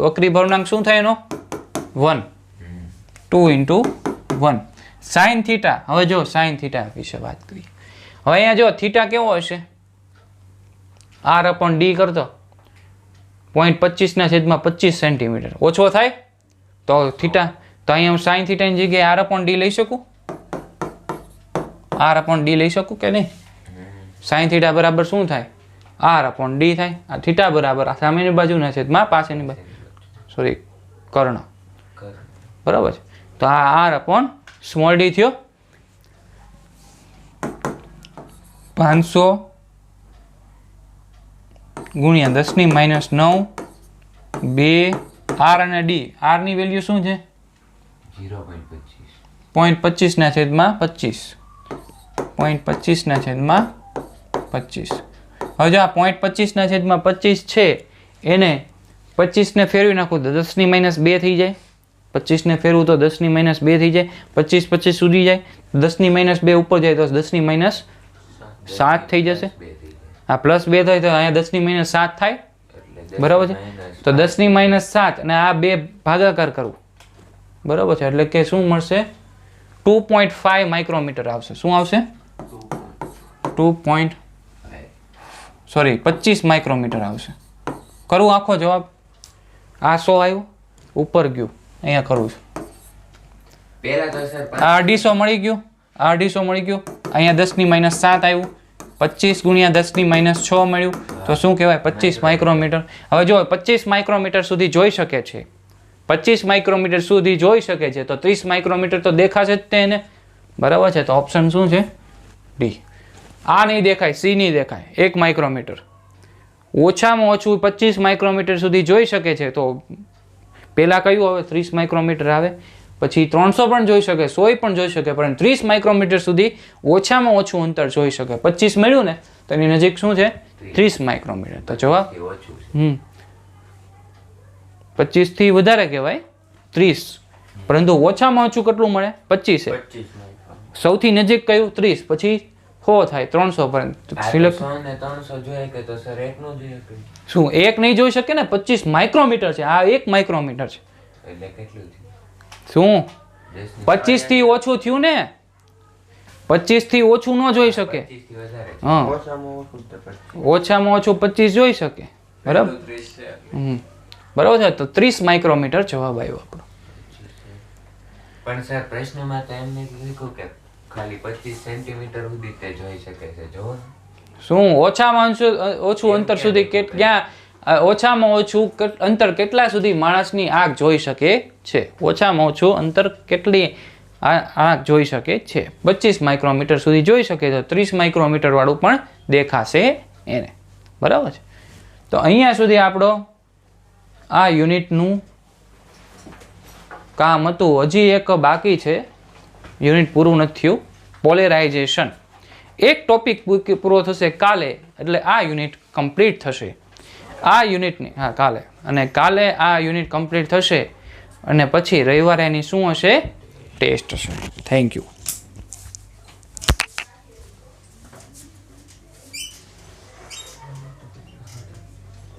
S1: વક્રી ભવનાંક શું થાય એનો? 1. 2 × 1 સાઇન થીટા. હવે જો સાઇન થીટા વિશે વાત કરીએ. હવે અહીંયા જો થીટા કેવો હશે? આર અપોન ડી કરતો 0.25 સેન્ટીમીટર ઓછો થાય તો થીટા. તો અહીંયા હું સાઇન થીટાની જગ્યાએ આર અપોન ડી લઈ શકું? આર અપોન ડી લઈ શકું કે નહીં? સાઇન થીટા બરાબર શું થાય? આર અપોન ડી થાય. આ થીટા બરાબર સામેની બાજુના છેદમાં પાછળની બાજુ, સોરી કર્ણ. બરાબર છે. તો આ આર અપોન સ્મોલ ડી થયો 500 ગુણ્યા 10⁻9 2 આર અને ડી. આર ની વેલ્યુ શું છે? 0.25 ના છેદમાં 25. 0.25 ના છેદમાં 25. હવે જો આ 0.25 ના છેદમાં 25 છે, એને 25 ને ફેરવી નાખું તો 10⁻2 થઈ જાય. 25 ને ફેરવું તો 10⁻2 થઈ જાય. 25 સુધી જાય, 10⁻2 ઉપર જાય તો 10⁻7 થઈ જશે. આ +2 થાય તો અહીંયા 10⁻7 થાય. બરાબર છે. તો 10⁻7 અને આ 2 ભાગાકાર કરવું. બરાબર છે. એટલે કે શું મળશે? 2.5 માઇક્રોમીટર આવશે. શું આવશે? 25 માઇક્રોમીટર આવશે. કરું આખો જવાબ? આ 100 આવ્યું, ઉપર ગયું, અહીંયા કરું છું.
S2: પહેલા તો સર
S1: આ 250 મળી ગયું, આ 250 મળી ગયું, અહીંયા 10⁻7 આવ્યું, 25 ગુણ્યા 10⁻6 મળ્યું. તો શું કહેવાય? 25 માઇક્રોમીટર. હવે જો 25 માઇક્રોમીટર સુધી જોઈ શકે છે, 25 માઇક્રોમીટર સુધી જોઈ શકે છે, તો 30 માઇક્રોમીટર તો દેખાશે જ તેને. બરાબર છે. તો ઓપ્શન શું છે? ડી. આ નહીં દેખાય, સી નહીં દેખાય. 1 માઇક્રોમીટર ઓછામાં ઓછું 25 માઇક્રોમીટર સુધી જોઈ શકે છે. તો પહેલાં કયું આવે? 30 માઇક્રોમીટર આવે. પછી 300 પણ જોઈ શકે, 100 પણ જોઈ શકે, પણ 30 માઇક્રોમીટર સુધી ઓછામાં ઓછું અંતર જોઈ શકે. 25 મળ્યું ને તો એની નજીક શું છે? 30 માઇક્રોમીટર. તો જવાબ 25 થી વધારે કહેવાય 30, પરંતુ ઓછામાં ઓછું કેટલું મળે? 25. સૌથી નજીક કયું? 30. પછી 100 થાય 300 પર. સિલેક્ટ.
S2: 100 ને 300 જોઈએ કે તો સર એક નો જોઈએ કે
S1: શું એક નહીં જોઈ શકે ને? 25 માઇક્રોમીટર છે, આ 1 માઇક્રોમીટર છે.
S2: એટલે કેટલું થયું?
S1: શું
S2: 10 ની
S1: 25 થી ઓછું થયું ને? 25 થી ઓછું ન જોઈ શકે
S2: 25 થી વધારે
S1: હા
S3: ઓછામાં ઓછું તો પછી
S1: ઓછામાં ઓછું 25 જોઈ શકે બરાબર બરાબર છે તો 30 માઇક્રોમીટર જવાબ આવ્યો આપણો
S2: પણ સર પ્રશ્નમાં તો એમને લખ્યું કે ખાલી 25 સેન્ટીમીટર સુધી તે જોઈ શકે છે જોવો ને.
S1: શું ઓછામાં ઓછું અંતર સુધી ક્યાં ઓછામાં ઓછું અંતર કેટલા સુધી માણસની આંખ જોઈ શકે છે ઓછામાં ઓછું અંતર કેટલી આંખ જોઈ શકે છે 25 માઇક્રોમીટર સુધી જોઈ શકે તો 30 માઇક્રોમીટર વાળું પણ દેખાશે એને બરાબર છે તો અહીંયા સુધી આપણો આ યુનિટનું કામ હતું હજી એક બાકી છે યુનિટ પૂરું નથી થયું પોલેરાઇઝેશન એક ટોપિક પૂરો થશે કાલે એટલે આ યુનિટ કમ્પ્લીટ થશે આ યુનિટની હા કાલે અને કાલે આ યુનિટ કમ્પ્લીટ થશે અને પછી રવિવારે એની શું હશે ટેસ્ટ હશે થેન્ક યુ